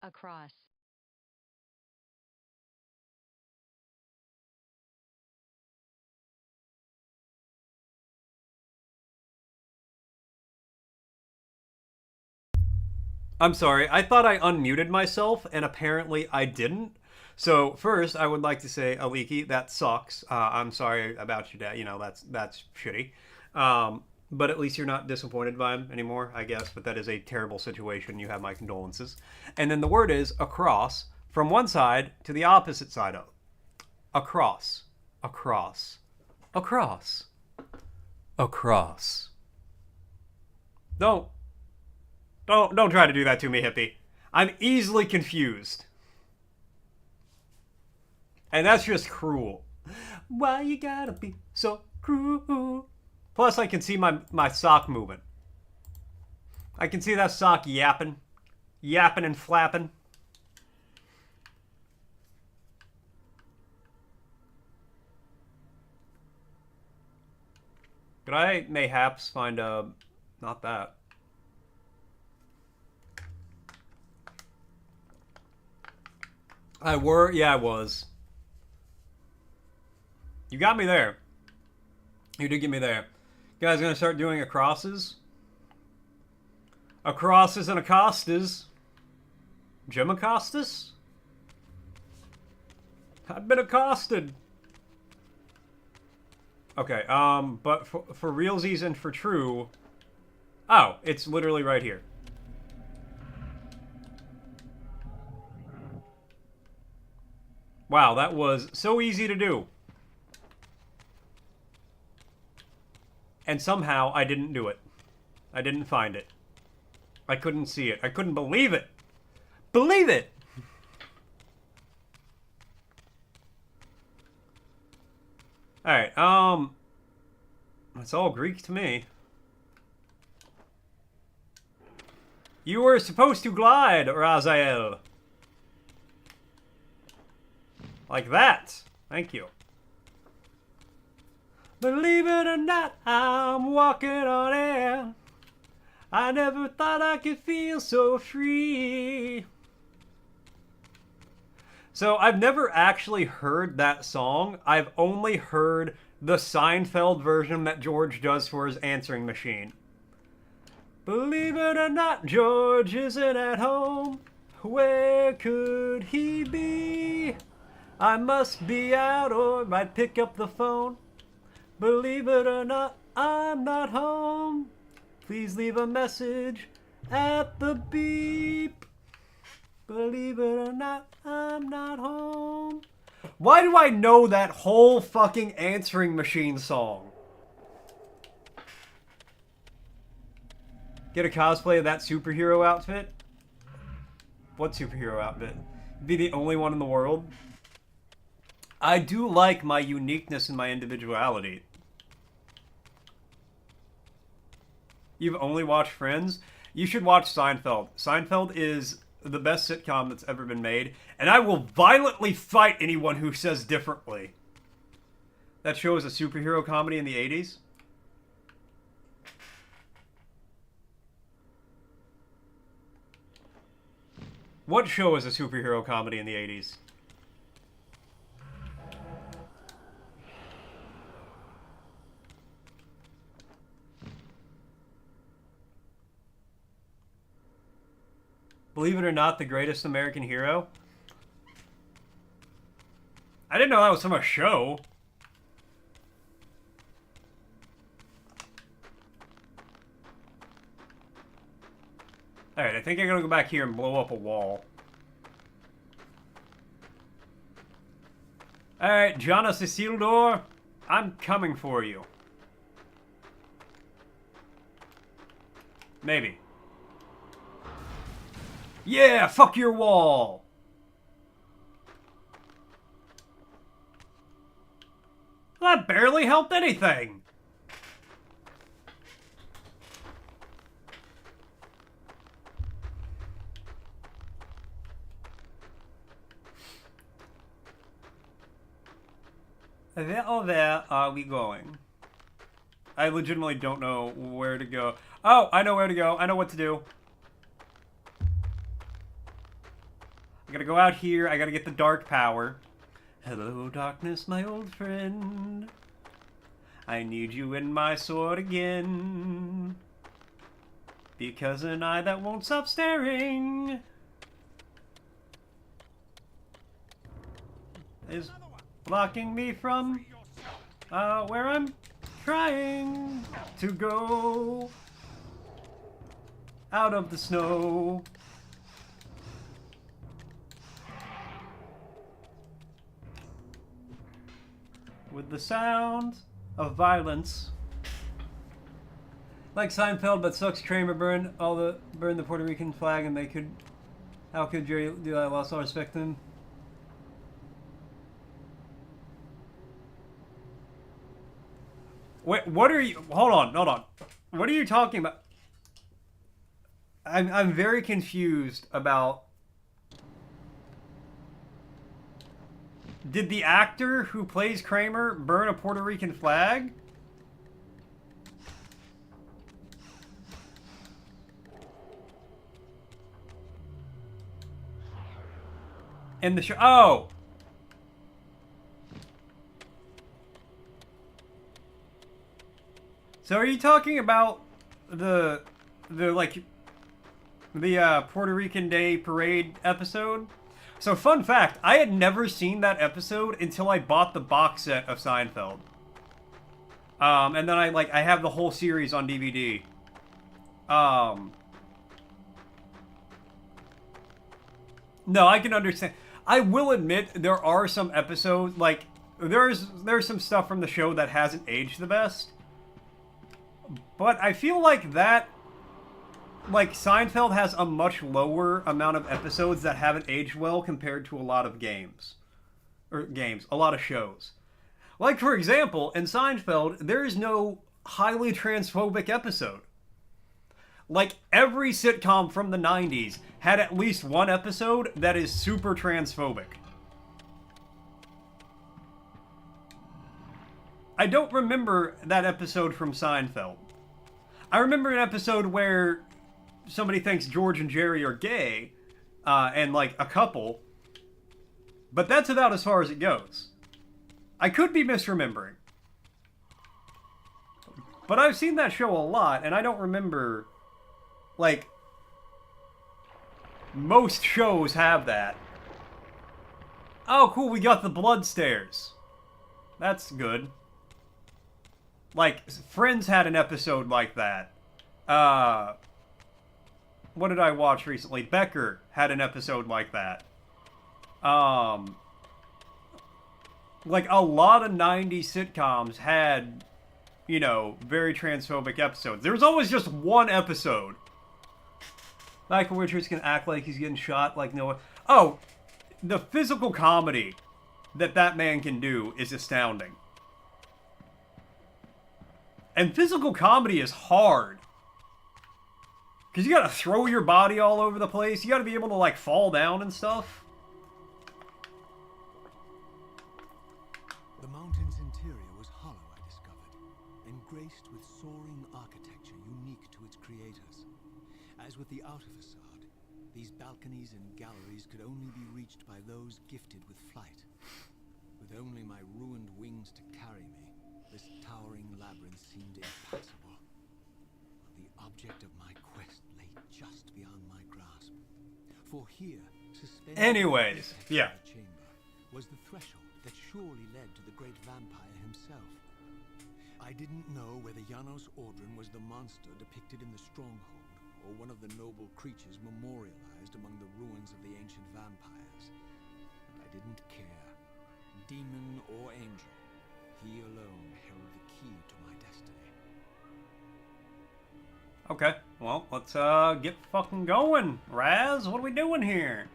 Across. I'm sorry, I thought I unmuted myself, and apparently I didn't. So first, I would like to say, Aliki, that sucks. I'm sorry about your dad. You know, that's shitty. But at least you're not disappointed by him anymore, I guess. But that is a terrible situation. You have my condolences. And then the word is across, from one side to the opposite side of. Across, across, across, across. Don't try to do that to me, hippie. I'm easily confused. And that's just cruel. Why you gotta be so cruel? Plus, I can see my sock moving. I can see that sock yapping. Yapping and flapping. Could I mayhaps find a... Not that. Yeah, I was. You got me there. You did get me there. You guys gonna start doing acrosses? Acrosses and accostas. Jim Acostas? I've been accosted. Okay, but for realsies and for true... Oh, it's literally right here. Wow, that was so easy to do. And somehow I didn't do it. I didn't find it. I couldn't see it. I couldn't believe it. Believe it! Alright, that's all Greek to me. You were supposed to glide, Raziel. Like that. Thank you. Believe it or not, I'm walking on air. I never thought I could feel so free. So I've never actually heard that song. I've only heard the Seinfeld version that George does for his answering machine. Believe it or not, George isn't at home. Where could he be? I must be out or I'd pick up the phone. Believe it or not, I'm not home. Please leave a message at the beep. Believe it or not, I'm not home. Why do I know that whole fucking answering machine song? Get a cosplay of that superhero outfit? What superhero outfit? Be the only one in the world? I do like my uniqueness and my individuality. You've only watched Friends? You should watch Seinfeld. Seinfeld is the best sitcom that's ever been made, and I will violently fight anyone who says differently. That show is a superhero comedy in the 80s. What show is a superhero comedy in the 80s? Believe it or not, the greatest American hero? I didn't know that was from a show. Alright, I think I'm gonna go back here and blow up a wall. Alright, Jonas Isildur, I'm coming for you. Maybe. Yeah, fuck your wall! That barely helped anything! Where are we going? I legitimately don't know where to go. Oh, I know where to go. I know what to do. I gotta go out here. I gotta get the dark power. Hello, darkness, my old friend. I need you in my sword again. Because an eye that won't stop staring is blocking me from where I'm trying to go out of the snow. With the sound of violence. Like Seinfeld, but sucks Kramer burn the Puerto Rican flag, and they could. How could Jerry do that? I lost all respect to him. Wait, what are you? Hold on. What are you talking about? I'm very confused about. Did the actor who plays Kramer burn a Puerto Rican flag? In the show? Oh! So are you talking about the Puerto Rican Day Parade episode? So fun fact, I had never seen that episode until I bought the box set of Seinfeld. And then I have the whole series on DVD. No, I can understand. I will admit there are some episodes, like, there's some stuff from the show that hasn't aged the best. But I feel like that, like, Seinfeld has a much lower amount of episodes that haven't aged well compared to a lot of games. A lot of shows. Like, for example, in Seinfeld, there is no highly transphobic episode. Like, every sitcom from the 90s had at least one episode that is super transphobic. I don't remember that episode from Seinfeld. I remember an episode where somebody thinks George and Jerry are gay, and, like, a couple. But that's about as far as it goes. I could be misremembering. But I've seen that show a lot, and I don't remember, like, most shows have that. Oh, cool, we got the blood stairs. That's good. Like, Friends had an episode like that. What did I watch recently? Becker had an episode like that. Like, a lot of 90s sitcoms had, you know, very transphobic episodes. There was always just one episode. Michael Richards can act like he's getting shot like no one. Oh, the physical comedy that man can do is astounding. And physical comedy is hard. Because you gotta throw your body all over the place. You gotta be able to, like, fall down and stuff. The mountain's interior was hollow, I discovered, and graced with soaring architecture unique to its creators. As with the outer facade, these balconies and galleries could only be reached by those gifted with flight. With only my ruined wings to carry me, this towering labyrinth seemed impassable. The object of my quest lay just beyond my grasp. For here, suspended Anyways, in the yeah. chamber, was the threshold that surely led to the great vampire himself. I didn't know whether Janos Audron was the monster depicted in the stronghold, or one of the noble creatures memorialized among the ruins of the ancient vampires. And I didn't care. Demon or angel, he alone held the key to my destiny. Okay, well, let's get fucking going. Raz, what are we doing here?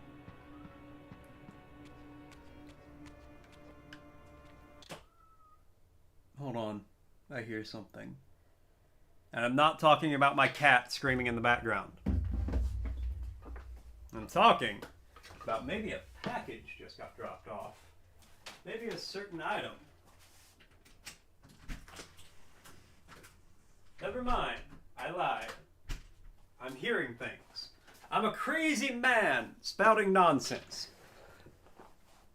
Hold on. I hear something. And I'm not talking about my cat screaming in the background. I'm talking about maybe a package just got dropped off. Maybe a certain item. Never mind. I lied. I'm hearing things. I'm a crazy man spouting nonsense.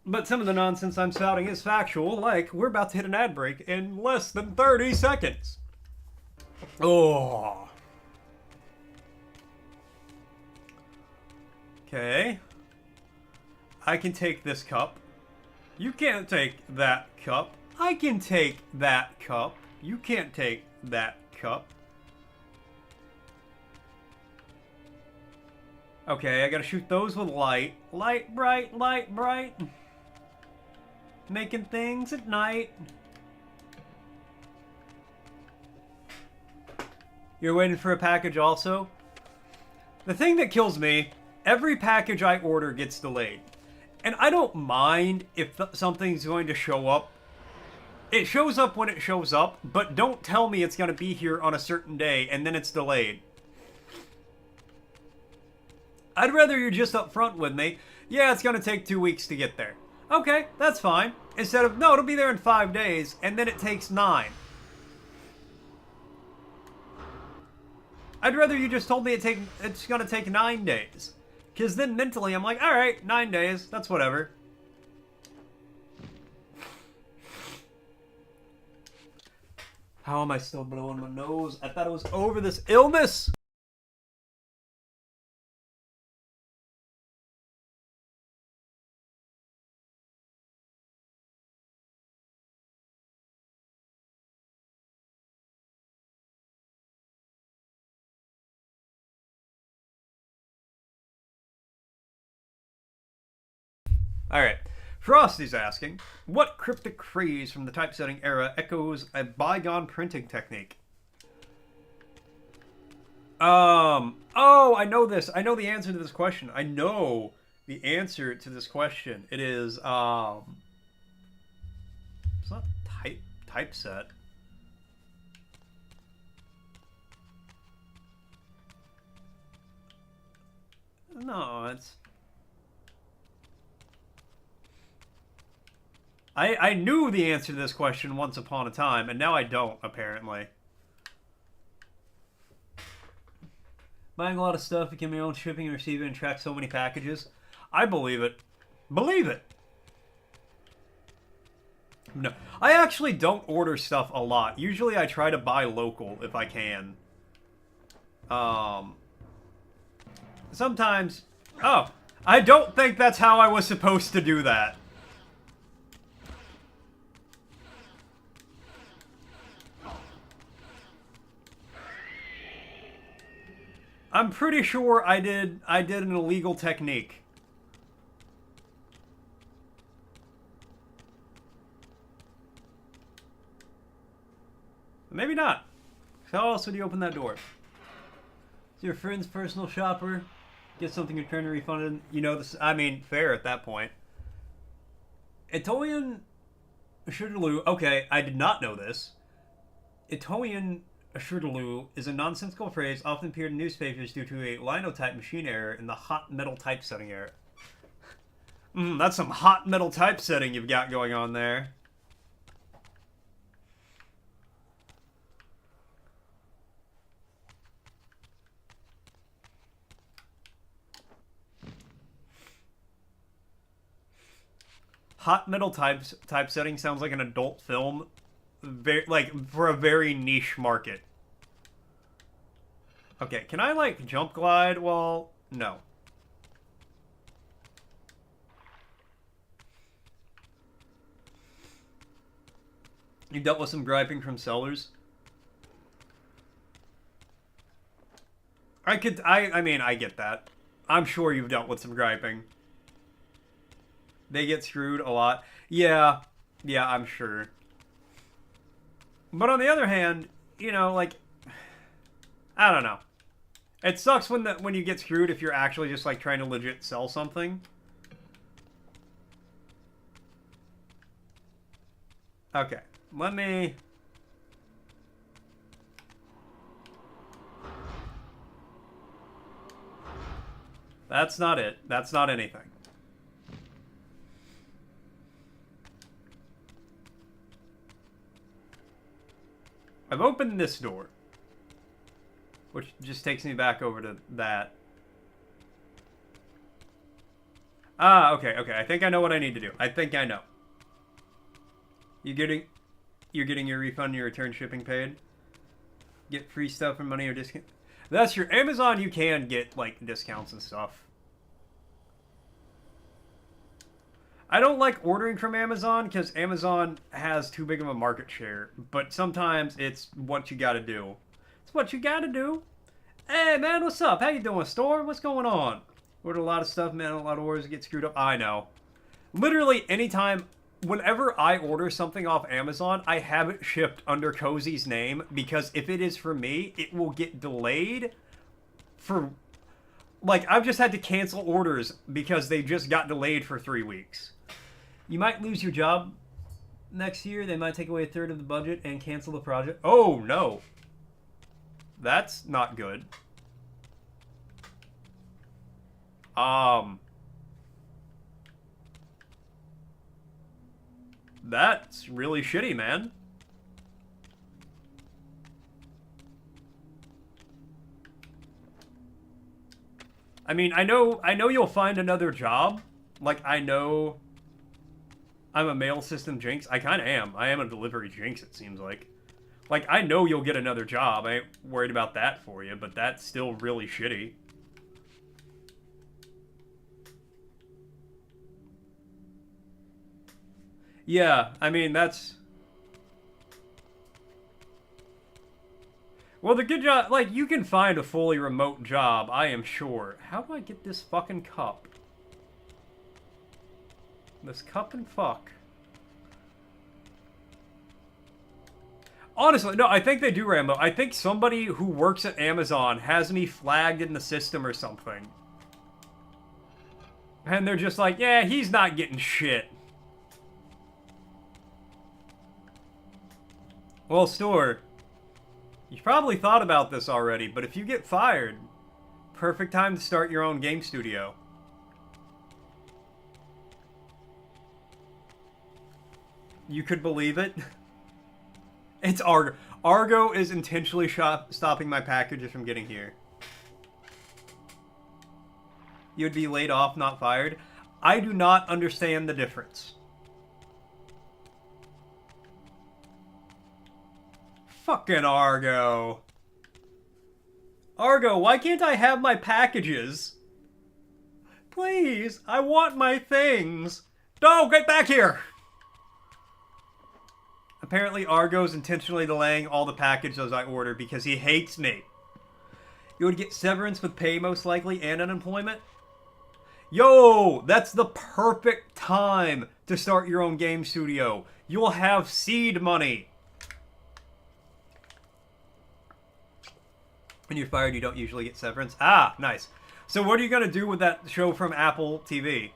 But some of the nonsense I'm spouting is factual, like we're about to hit an ad break in less than 30 seconds. Oh. Okay. I can take this cup. You can't take that cup. I can take that cup. You can't take that cup. Okay, I gotta shoot those with light. Light, bright, light, bright. Making things at night. You're waiting for a package also? The thing that kills me, every package I order gets delayed. And I don't mind if something's going to show up. It shows up when it shows up, but don't tell me it's going to be here on a certain day and then it's delayed. I'd rather you're just upfront with me. Yeah, it's going to take 2 weeks to get there. Okay, that's fine. Instead of, no, it'll be there in 5 days, and then it takes 9. I'd rather you just told me it's going to take 9 days. Because then mentally I'm like, alright, 9 days, that's whatever. How am I still blowing my nose? I thought it was over this illness. Alright, Frosty's asking, what cryptic phrase from the typesetting era echoes a bygone printing technique? Oh, I know this. I know the answer to this question. I know the answer to this question. It is, it's not typeset. No, it's... I knew the answer to this question once upon a time, and now I don't, apparently. Buying a lot of stuff, became my own shipping and receiving and track so many packages. I believe it. Believe it! No, I actually don't order stuff a lot. Usually I try to buy local if I can. Sometimes... Oh, I don't think that's how I was supposed to do that. I'm pretty sure I did an illegal technique. Maybe not. How else would you open that door? It's your friend's personal shopper. Get something returned or refunded. You know this. I mean, fair at that point. Itoian Shudaloo. Okay, I did not know this. Itoian A shroodaloo is a nonsensical phrase often appeared in newspapers due to a linotype machine error in the hot metal typesetting error. That's some hot metal typesetting you've got going on there. Hot metal typesetting sounds like an adult film, for a very niche market. Okay, can I like jump glide? Well, no. You dealt with some griping from sellers. I mean, I get that. I'm sure you've dealt with some griping. They get screwed a lot. Yeah, I'm sure. But on the other hand, you know, like, I don't know. It sucks when you get screwed if you're actually just like trying to legit sell something. Okay, let me. That's not it. That's not anything. I've opened this door, which just takes me back over to that. Ah, okay. I think I know what I need to do. I think I know. You're getting your refund and your return shipping paid. Get free stuff and money or discount. That's your Amazon. You can get like discounts and stuff. I don't like ordering from Amazon because Amazon has too big of a market share. But sometimes it's what you gotta do. It's what you gotta do. Hey man, what's up? How you doing, store? What's going on? Ordered a lot of stuff, man. A lot of orders get screwed up. I know. Literally anytime, whenever I order something off Amazon, I have it shipped under Cozy's name because if it is for me, it will get delayed for... Like, I've just had to cancel orders because they just got delayed for 3 weeks. You might lose your job next year. They might take away a third of the budget and cancel the project. Oh, no. That's not good. That's really shitty, man. I mean, I know you'll find another job. Like, I know I'm a mail system jinx. I kind of am. I am a delivery jinx, it seems like. Like, I know you'll get another job. I ain't worried about that for you, but that's still really shitty. Yeah, I mean, that's... Well, the good job... Like, you can find a fully remote job, I am sure. How do I get this fucking cup? This cup and fuck. Honestly, no, I think they do, Rambo. I think somebody who works at Amazon has me flagged in the system or something. And they're just like, yeah, he's not getting shit. Well, store, you probably thought about this already, but if you get fired, perfect time to start your own game studio. You could believe it. It's Argo. Argo is intentionally stopping my packages from getting here. You'd be laid off, not fired. I do not understand the difference. Fucking Argo. Argo, why can't I have my packages? Please, I want my things. No, get back here! Apparently Argo's intentionally delaying all the packages I order because he hates me. You would get severance with pay most likely and unemployment. Yo, that's the perfect time to start your own game studio. You'll have seed money. When you're fired, you don't usually get severance. Ah, nice. So what are you going to do with that show from Apple TV?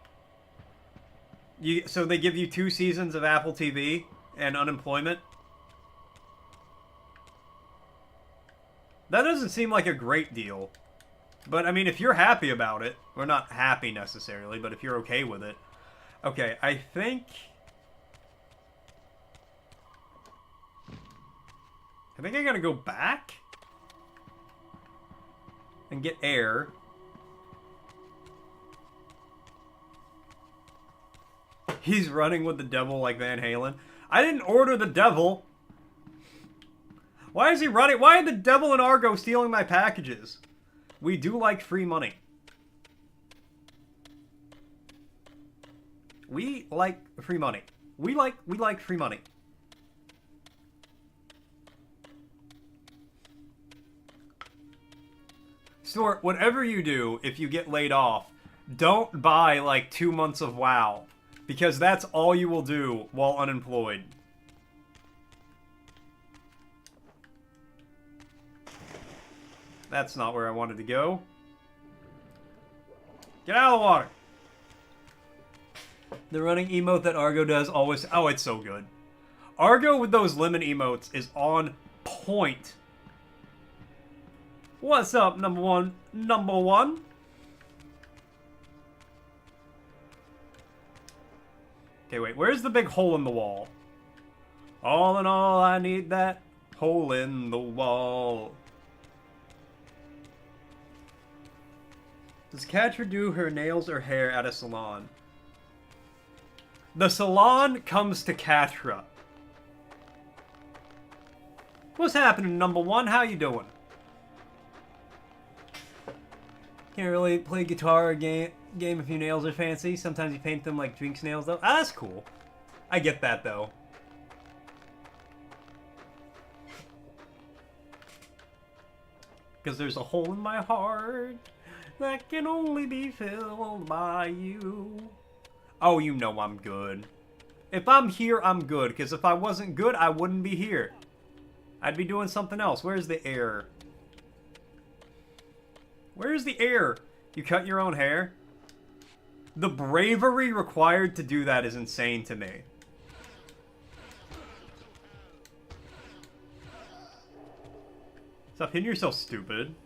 So they give you 2 seasons of Apple TV and unemployment? That doesn't seem like a great deal. But, I mean, if you're happy about it, or not happy necessarily, but if you're okay with it. Okay, I think I gotta go back and get air. He's running with the devil like Van Halen. I didn't order the devil. Why is he running? Why are the devil and Argo stealing my packages? We do like free money. We like free money. We like free money. Stuart, whatever you do, if you get laid off, don't buy like 2 months of WoW. Because that's all you will do while unemployed. That's not where I wanted to go. Get out of the water! The running emote that Argo does always... Oh, it's so good. Argo with those lemon emotes is on point. What's up, number one? Number one? Okay, wait. Where's the big hole in the wall? All in all, I need that hole in the wall. Does Catra do her nails or hair at a salon? The salon comes to Catra. What's happening, number one? How you doing? Can't really play guitar or game if your nails are fancy. Sometimes you paint them like Drinks nails, though. Ah, that's cool. I get that, though. Because there's a hole in my heart that can only be filled by you. Oh, you know I'm good. If I'm here, I'm good. Because if I wasn't good, I wouldn't be here. I'd be doing something else. Where's the air? Where's the air? You cut your own hair? The bravery required to do that is insane to me. Stop hitting yourself, stupid.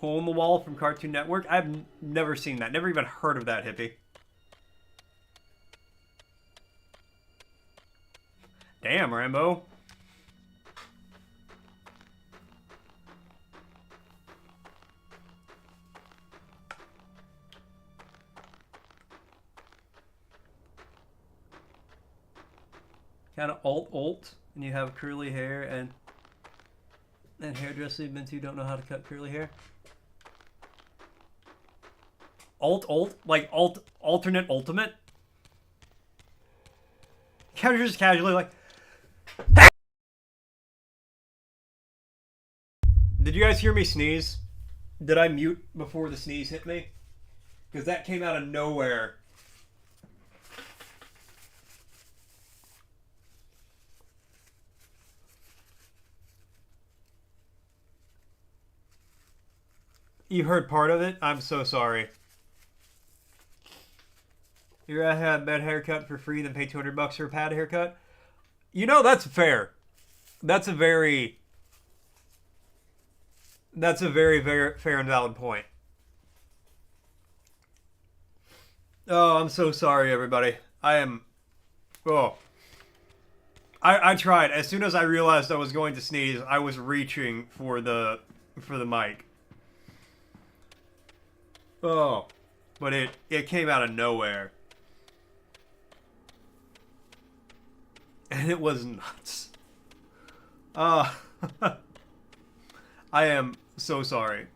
Hole in the Wall from Cartoon Network? I've never seen that. Never even heard of that, hippie. Damn, Rambo. Kind of alt, and you have curly hair, and hairdresser you've been to don't know how to cut curly hair. Alt, like alternate ultimate. Just casually like. Did you guys hear me sneeze? Did I mute before the sneeze hit me? Because that came out of nowhere. You heard part of it? I'm so sorry. You'd rather have a bad haircut for free than pay $200 for a pad haircut? You know, that's fair. That's a very, very fair and valid point. Oh, I'm so sorry, everybody. I am... Oh. I tried. As soon as I realized I was going to sneeze, I was reaching for the mic. Oh. But it came out of nowhere. And it was nuts. I am so sorry.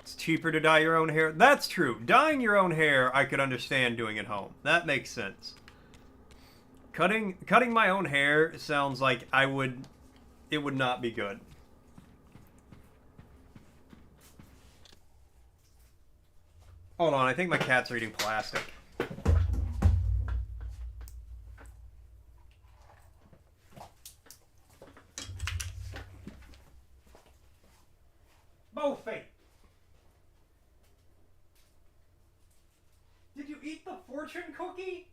It's cheaper to dye your own hair. That's true. Dyeing your own hair, I could understand doing at home. That makes sense. Cutting my own hair sounds like it would not be good. Hold on, I think my cat's eating plastic. Bofe! Did you eat the fortune cookie?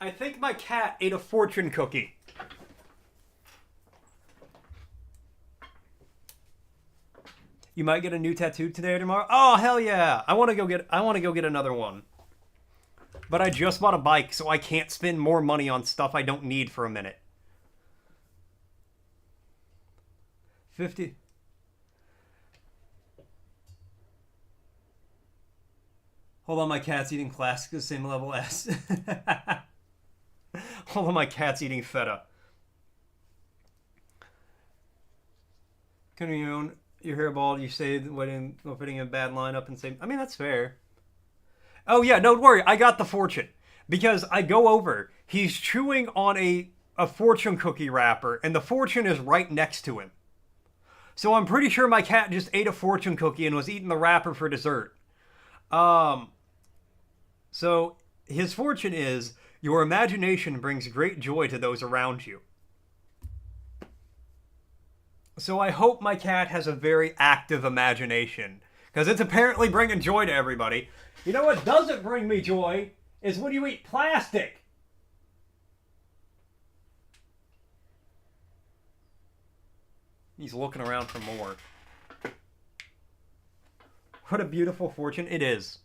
I think my cat ate a fortune cookie. You might get a new tattoo today or tomorrow. Oh hell yeah! I want to go get another one. But I just bought a bike, so I can't spend more money on stuff I don't need for a minute. 50. Hold on, my cat's eating plastic the same level as. Hold on, my cat's eating feta. Can you own your hair bald? You say when putting a bad lineup and say, I mean, that's fair. Oh yeah, don't worry, I got the fortune. Because I go over, he's chewing on a fortune cookie wrapper, and the fortune is right next to him. So I'm pretty sure my cat just ate a fortune cookie and was eating the wrapper for dessert. So his fortune is, your imagination brings great joy to those around you. So I hope my cat has a very active imagination, because it's apparently bringing joy to everybody. You know what doesn't bring me joy is when you eat plastic. He's looking around for more. What a beautiful fortune it is.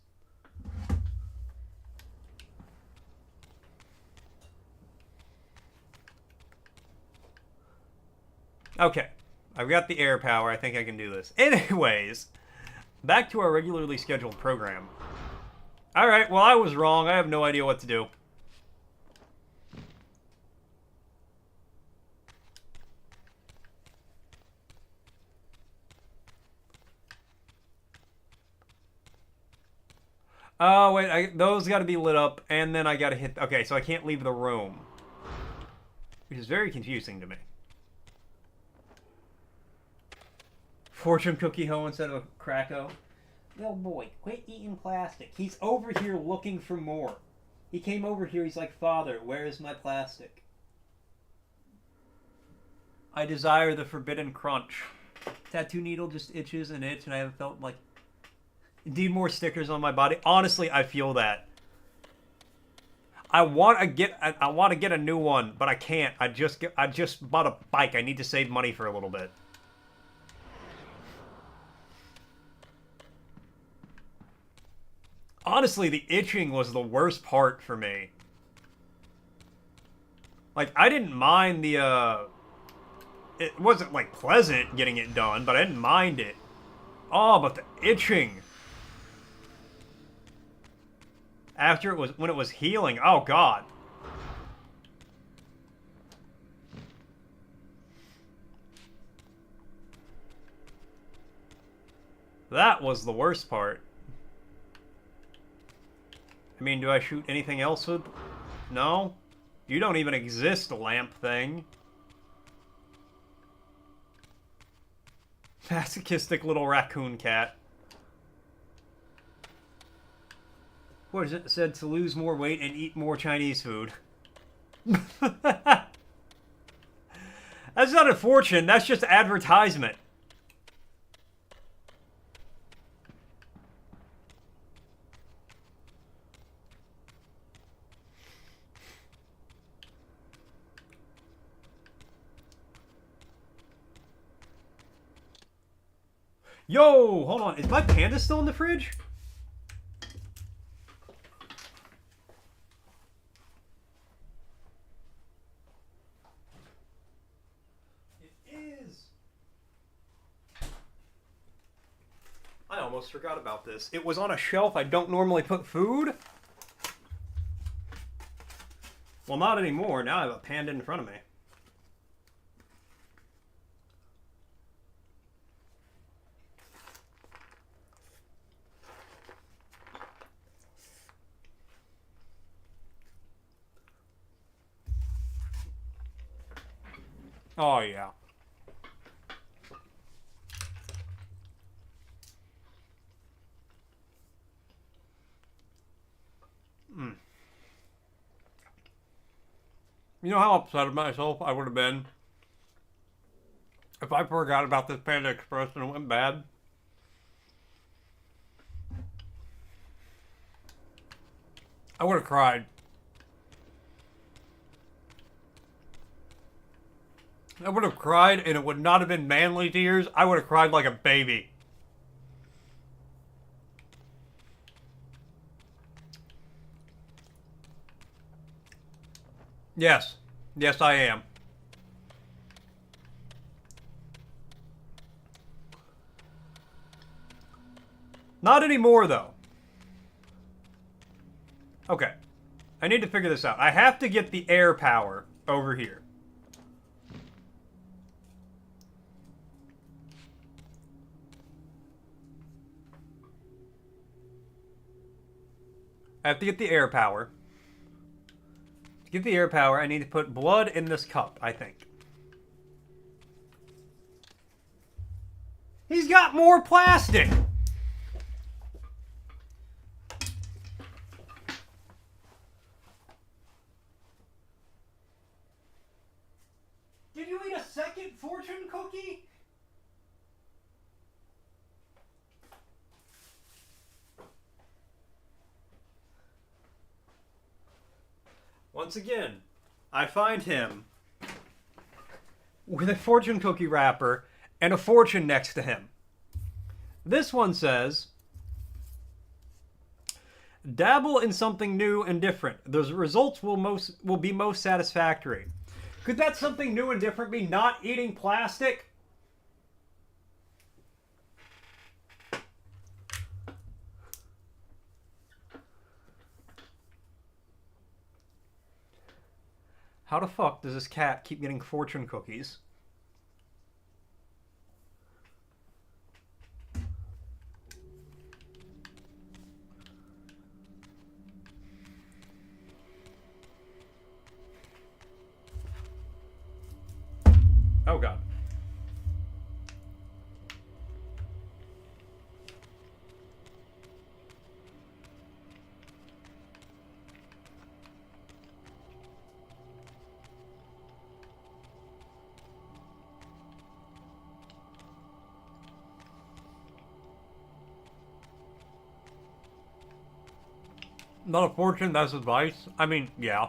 Okay. I've got the air power. I think I can do this. Anyways, back to our regularly scheduled program. Alright, well, I was wrong. I have no idea what to do. Oh, wait, those got to be lit up, and then I got to hit... Okay, so I can't leave the room. Which is very confusing to me. Fortune cookie hoe instead of a Krakow. Little boy, quit eating plastic. He's over here looking for more. He came over here, he's like, Father, where is my plastic? I desire the forbidden crunch. Tattoo needle just itches and itch, and I haven't felt like... Need more stickers on my body. Honestly, I feel that. I want to get a new one, but I can't. I just bought a bike. I need to save money for a little bit. Honestly, the itching was the worst part for me. Like, I didn't mind the, It wasn't, like, pleasant getting it done, but I didn't mind it. Oh, but the itching. After it was, when it was healing, oh god. That was the worst part. I mean, do I shoot anything else with... No? You don't even exist, lamp thing. Masochistic little raccoon cat. What is it? It said to lose more weight and eat more Chinese food. That's not a fortune, that's just advertisement. Yo, hold on. Is my panda still in the fridge? It is. I almost forgot about this. It was on a shelf I don't normally put food. Well, not anymore. Now I have a panda in front of me. Oh, yeah. You know how upset of myself I would have been if I forgot about this Panda Express and it went bad? I would have cried. I would have cried, and it would not have been manly tears. I would have cried like a baby. Yes. Yes, I am. Not anymore, though. Okay. I need to figure this out. I have to get the air power over here. I have to get the air power. To get the air power, I need to put blood in this cup, I think. He's got more plastic! Did you eat a second fortune cookie? Once again, I find him with a fortune cookie wrapper and a fortune next to him. This one says, dabble in something new and different. The results will be most satisfactory. Could that something new and different be not eating plastic? How the fuck does this cat keep getting fortune cookies? Oh god. Not a fortune, that's advice. I mean, yeah.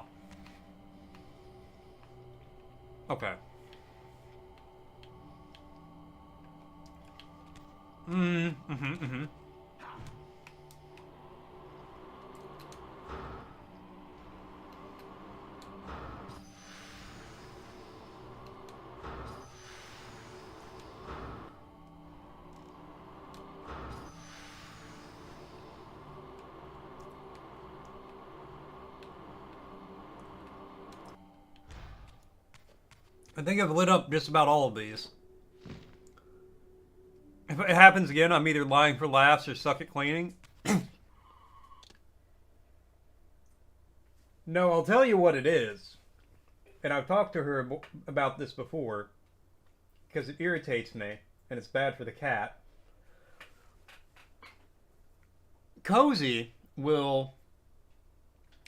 Okay. Mm-hmm. I think I've lit up just about all of these. If it happens again, I'm either lying for laughs or suck at cleaning. No, I'll tell you what it is. And I've talked to her about this before. Because it irritates me. And it's bad for the cat. Cozy will...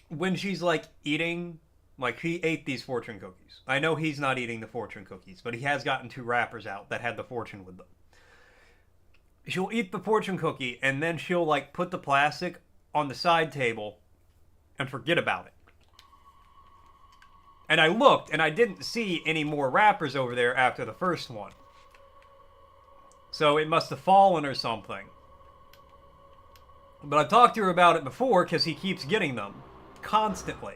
When she's like eating... Like he ate these fortune cookies. I know he's not eating the fortune cookies. But he has gotten 2 wrappers out that had the fortune with them. She'll eat the fortune cookie. And then she'll like put the plastic on the side table. And forget about it. And I looked, and I didn't see any more wrappers over there after the first one. So it must have fallen or something. But I've talked to her about it before, because he keeps getting them. Constantly.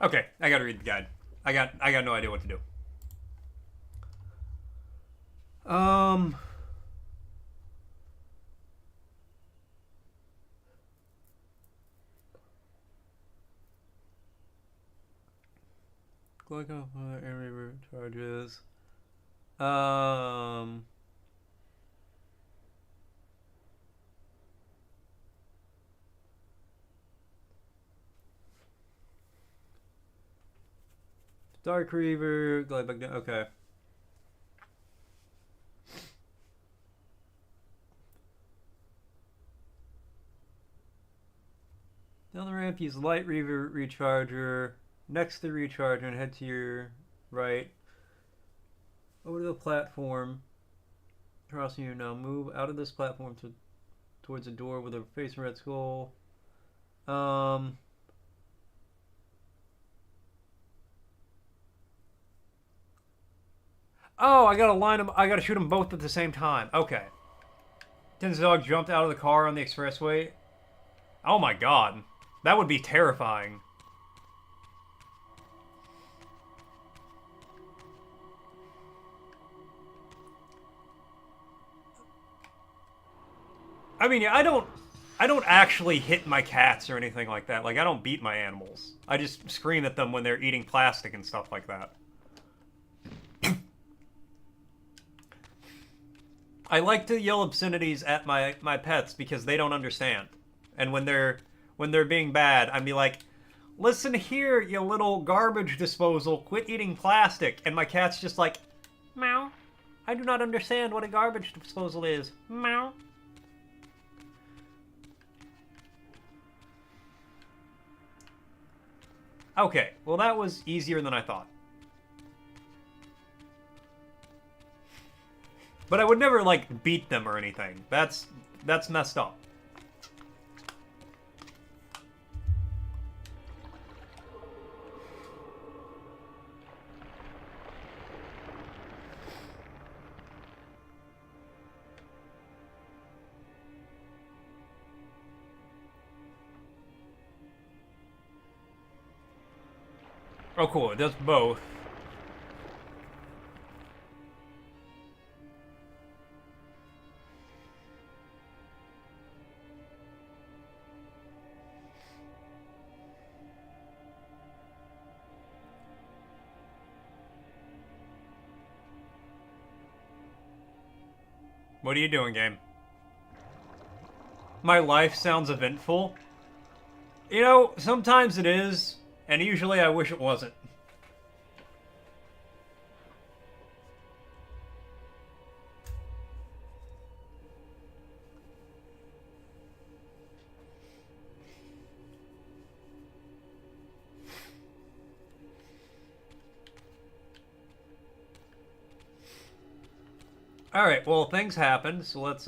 Okay, I gotta read the guide. I got no idea what to do. Click on every root charges. Dark Reaver, glide back down. Okay. ramp, use light reave recharger next to the recharger and head to your right. Over to the platform. Crossing you now. Move out of this platform towards a door with a facing red skull. Oh, I gotta line them. I gotta shoot them both at the same time. Okay. Tin's dog jumped out of the car on the expressway. Oh my god. That would be terrifying. I mean, I don't actually hit my cats or anything like that. Like, I don't beat my animals. I just scream at them when they're eating plastic and stuff like that. I like to yell obscenities at my pets because they don't understand. And when they're being bad, I'd be like, "Listen here, you little garbage disposal, quit eating plastic." And my cat's just like, "Meow. I do not understand what a garbage disposal is." Meow. Okay, well that was easier than I thought. But I would never, like, beat them or anything. That's messed up. Oh, cool. It does both. What are you doing, game? My life sounds eventful. You know, sometimes it is, and usually I wish it wasn't. Alright, well, things happened, so let's,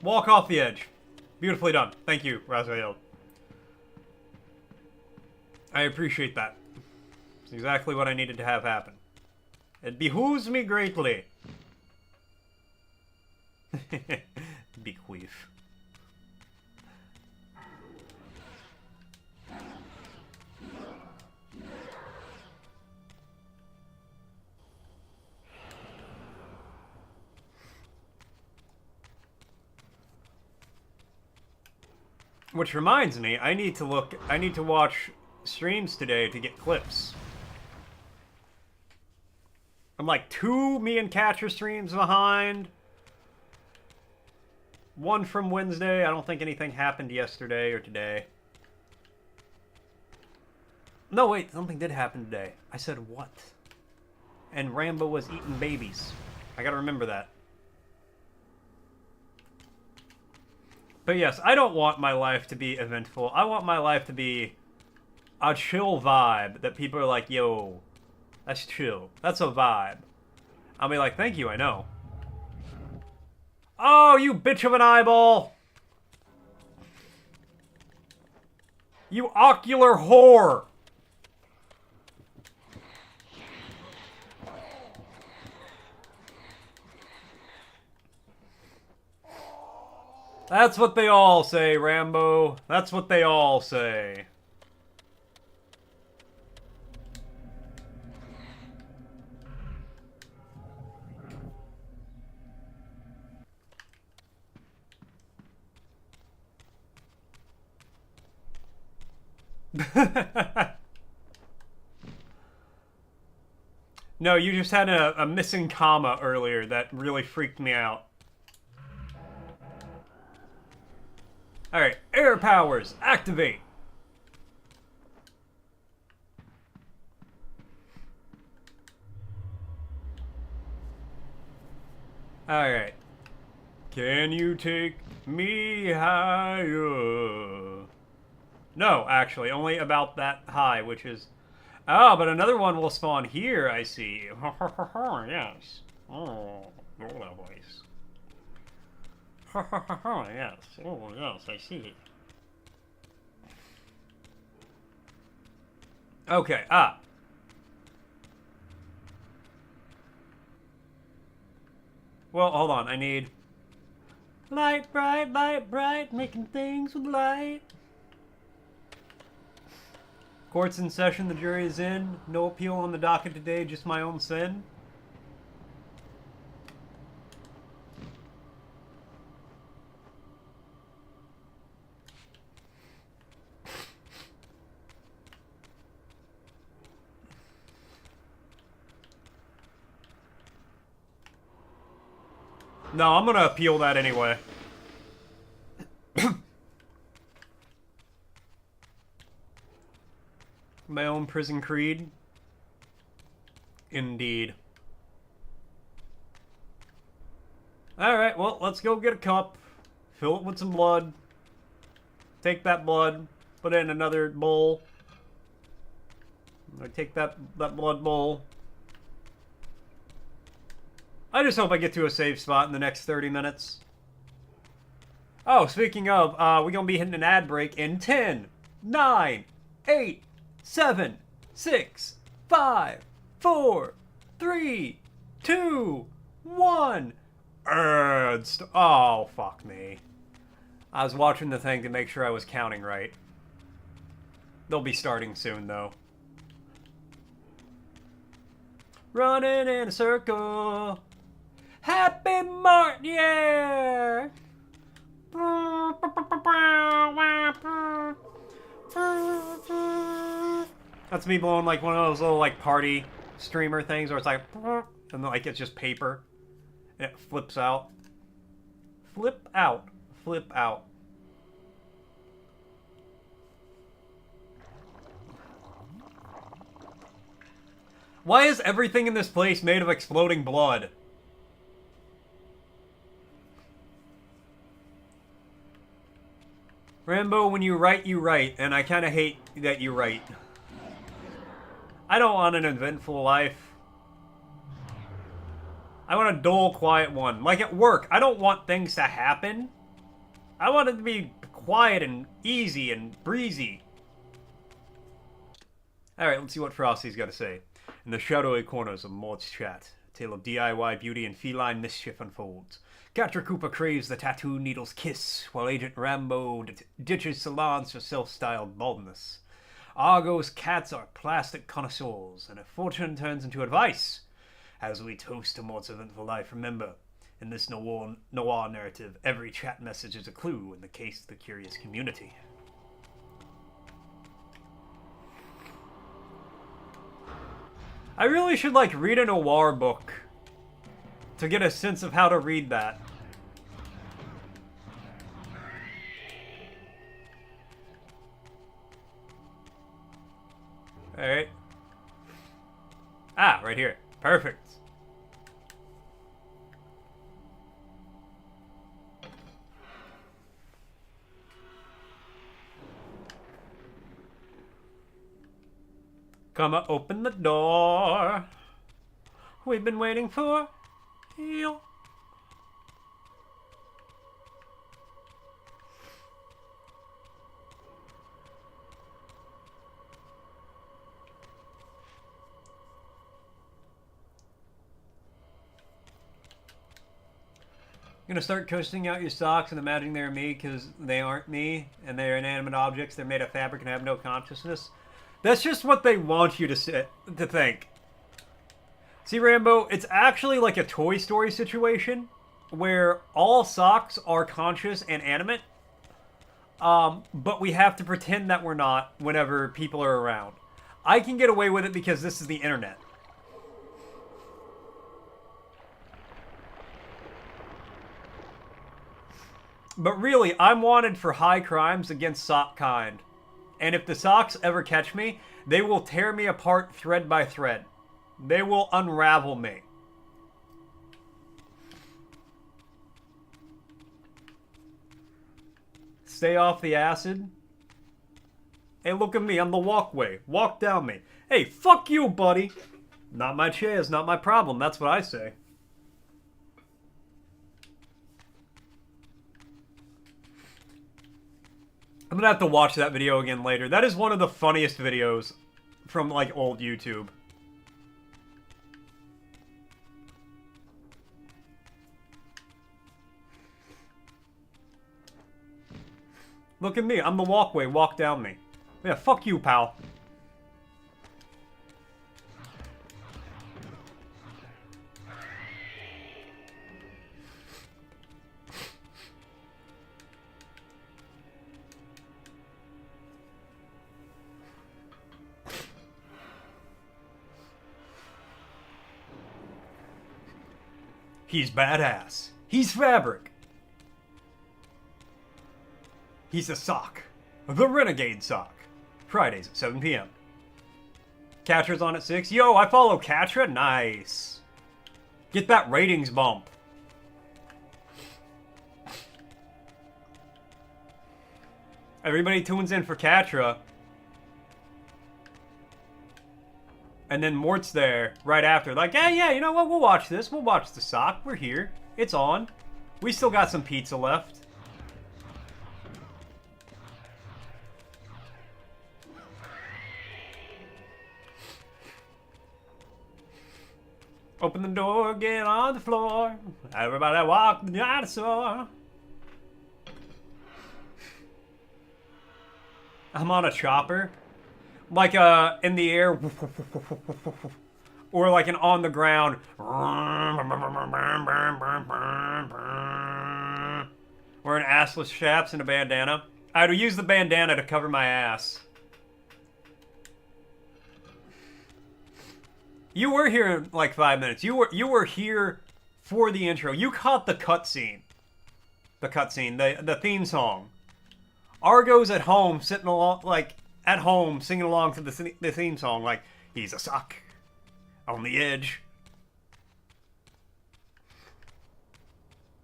walk off the edge. Beautifully done. Thank you, Raziel. I appreciate that. It's exactly what I needed to have happen. It behooves me greatly. Bequeath. Which reminds me, I need to watch streams today to get clips. I'm like 2 me and Catcher streams behind. 1 from Wednesday. I don't think anything happened yesterday or today. No, wait, something did happen today. I said what? And Rambo was eating babies. I gotta remember that. But yes, I don't want my life to be eventful. I want my life to be a chill vibe that people are like, yo, that's chill. That's a vibe. I'll be like, thank you, I know. Oh, you bitch of an eyeball! You ocular whore! That's what they all say, Rambo. That's what they all say. No, you just had a missing comma earlier that really freaked me out. Alright, air powers, activate! Alright. Can you take me higher? No, actually, only about that high, which is... Oh, but another one will spawn here, I see. Yes. Oh, roller voice. Yes. Oh, yes, I see. Okay, Well, hold on, I need... Light, bright, making things with light. Court's in session, the jury is in. No appeal on the docket today, just my own sin. No, I'm gonna appeal that anyway. My own prison creed. Indeed. Alright, well, let's go get a cup. Fill it with some blood. Take that blood. Put it in another bowl. I take that blood bowl. I just hope I get to a safe spot in the next 30 minutes. Oh, speaking of, we're gonna be hitting an ad break in 10, 9, 8, 7, 6, 5, 4, 3, 2, 1. Oh, fuck me. I was watching the thing to make sure I was counting right. They'll be starting soon, though. Running in a circle. Happy Martin, yeah! That's me blowing like one of those little like party streamer things where it's like, and then like it's just paper. And it flips out. Flip out. Flip out. Why is everything in this place made of exploding blood? Rambo, when you write, and I kind of hate that you write. I don't want an eventful life. I want a dull, quiet one. Like at work, I don't want things to happen. I want it to be quiet and easy and breezy. Alright, let's see what Frosty's got to say. In the shadowy corners of Mort's chat, a tale of DIY beauty and feline mischief unfolds. Catcher Cooper craves the tattoo needle's kiss, while Agent Rambo ditches salons for self-styled baldness. Argo's cats are plastic connoisseurs, and if fortune turns into advice, as we toast to Mort's eventful life, remember, in this noir narrative, every chat message is a clue in the case of the curious community. I really should, like, read a noir book to get a sense of how to read that. Alright. Ah, right here. Perfect. Come on, open the door. We've been waiting for you. You're gonna start coasting out your socks and imagining they're me because they aren't me and they're inanimate objects. They're made of fabric and have no consciousness. That's just what they want you to think. See, Rambo, it's actually like a Toy Story situation where all socks are conscious and animate, but we have to pretend that we're not whenever people are around. I can get away with it because this is the internet. But really, I'm wanted for high crimes against sock kind. And if the socks ever catch me, they will tear me apart thread by thread. They will unravel me. stay off the acid. Hey, look at me. I'm the walkway. Walk down me. Hey, fuck you, buddy. Not my chairs, not my problem. That's what I say. I'm gonna have to watch that video again later. That is one of the funniest videos from, like, old YouTube. Look at me. I'm the walkway. Walk down me. Yeah, fuck you, pal. He's badass. He's fabric. He's a sock. The Renegade Sock. Fridays at 7 p.m. Catra's on at 6. Yo, I follow Catra. Nice. Get that ratings bump. Everybody tunes in for Catra. And then Mort's there right after. Like, yeah, you know what? We'll watch this. We'll watch the sock. We're here. It's on. We still got some pizza left. Open the door, get on the floor. Everybody walk the dinosaur. I'm on a chopper. Like in the air. Or like an on the ground. Wearing assless chaps and a bandana. I would use the bandana to cover my ass. You were here in like 5 minutes. You were here for the intro. You caught the cutscene. The theme song. Argo's at home, sitting along, like, at home, singing along to the theme song, like, he's a sock on the edge.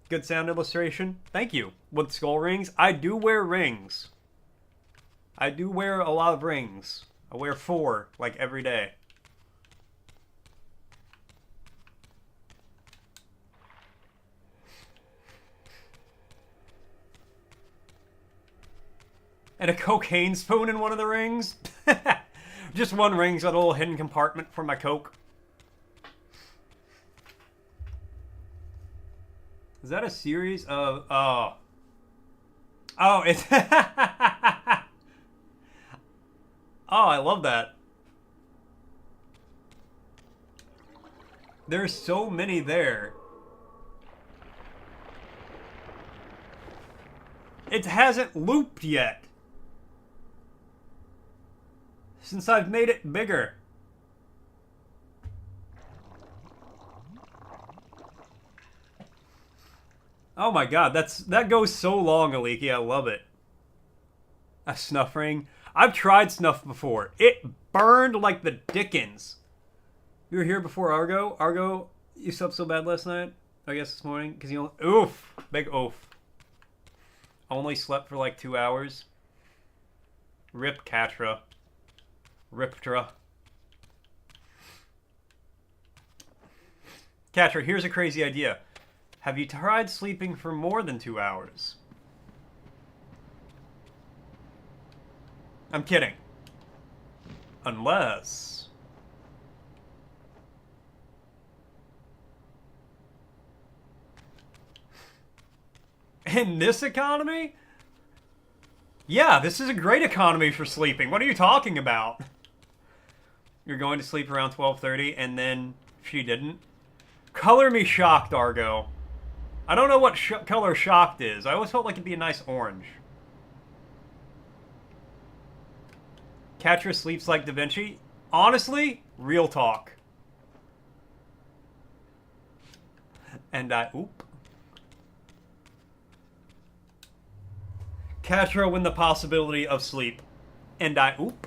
Good sound illustration. Thank you. With skull rings. I do wear rings. I do wear a lot of rings. I wear 4, like, every day. And a cocaine spoon in one of the rings. Just one ring's got a little hidden compartment for my coke. Is that a series of... Oh, it's... Oh, I love that. There's so many there. It hasn't looped yet. Since I've made it bigger. Oh my god, that goes so long, Aliki. I love it. A snuff ring. I've tried snuff before. It burned like the dickens. You were here before Argo? Argo, you slept so bad last night? I guess this morning? Because you only... Oof. Big oof. Only slept for like 2 hours. Rip Catra. Riptra. Catra, here's a crazy idea. Have you tried sleeping for more than 2 hours? I'm kidding. Unless... In this economy? Yeah, this is a great economy for sleeping. What are you talking about? You're going to sleep around 12:30 and then she didn't? Color me shocked, Argo. I don't know what color shocked is. I always felt like it'd be a nice orange. Catra sleeps like Da Vinci. Honestly, real talk. And oop. Catra win the possibility of sleep. And oop.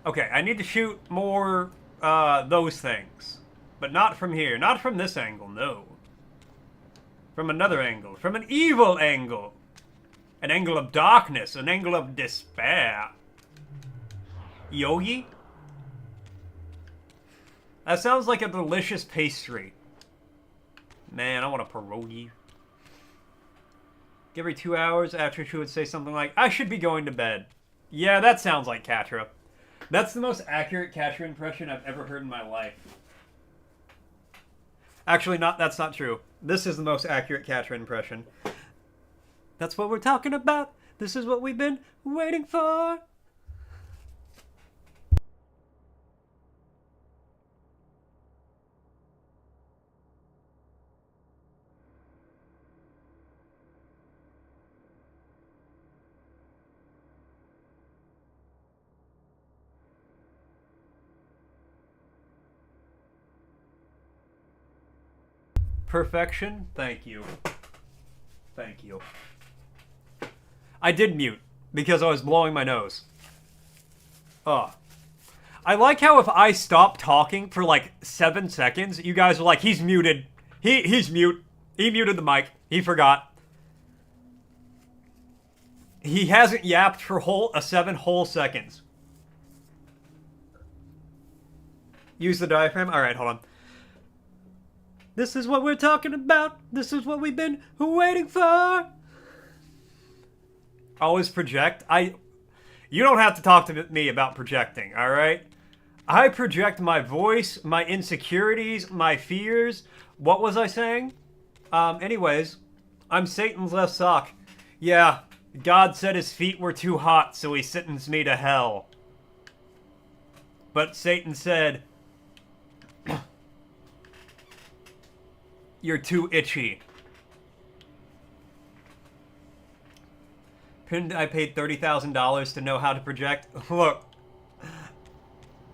Okay, I need to shoot more, those things. But not from here. Not from this angle, no. From another angle. From an evil angle. An angle of darkness, an angle of despair. Yogi? That sounds like a delicious pastry. Man, I want a pierogi. Every 2 hours after she would say something like, I should be going to bed. Yeah, that sounds like Katra. That's the most accurate Katra impression I've ever heard in my life. Actually, that's not true. This is the most accurate Katra impression. That's what we're talking about. This is what we've been waiting for. Perfection? Thank you. Thank you. I did mute because I was blowing my nose. Ugh. I like how if I stop talking for like 7 seconds, you guys are like, he's muted. He's mute. He muted the mic. He forgot. He hasn't yapped for 7 whole seconds. Use the diaphragm? Alright, hold on. This is what we're talking about. This is what we've been waiting for. Always project. You don't have to talk to me about projecting, alright? I project my voice, my insecurities, my fears. What was I saying? Anyways, I'm Satan's left sock. Yeah, God said his feet were too hot, so he sentenced me to hell. But Satan said, you're too itchy. I paid $30,000 to know how to project. Look,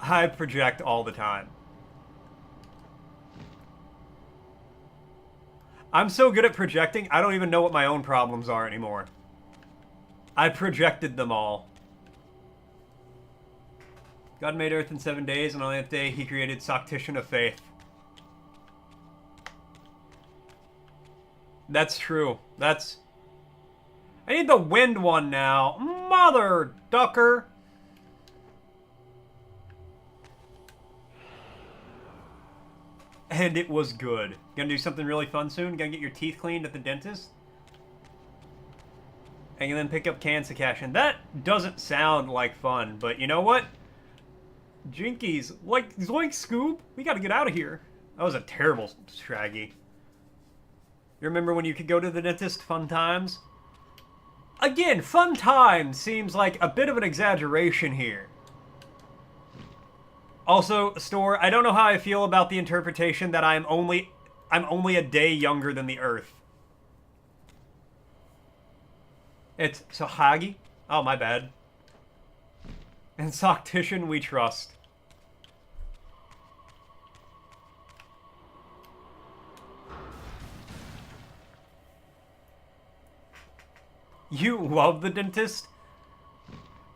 I project all the time. I'm so good at projecting, I don't even know what my own problems are anymore. I projected them all. God made Earth in 7 days, and on that day, he created Soctician of Faith. That's true. That's... I need the wind one now. Mother ducker. And it was good. Gonna do something really fun soon? Gonna get your teeth cleaned at the dentist? And then pick up Kansakash. And that doesn't sound like fun, but you know what? Jinkies. Like, zoink Scoob. We gotta get out of here. That was a terrible Shaggy. You remember when you could go to the dentist? Fun times? Again, fun times seems like a bit of an exaggeration here. Also, Store, I don't know how I feel about the interpretation that I'm only a day younger than the Earth. It's Sahagi? Oh, my bad. And Soctician we trust. You love the dentist?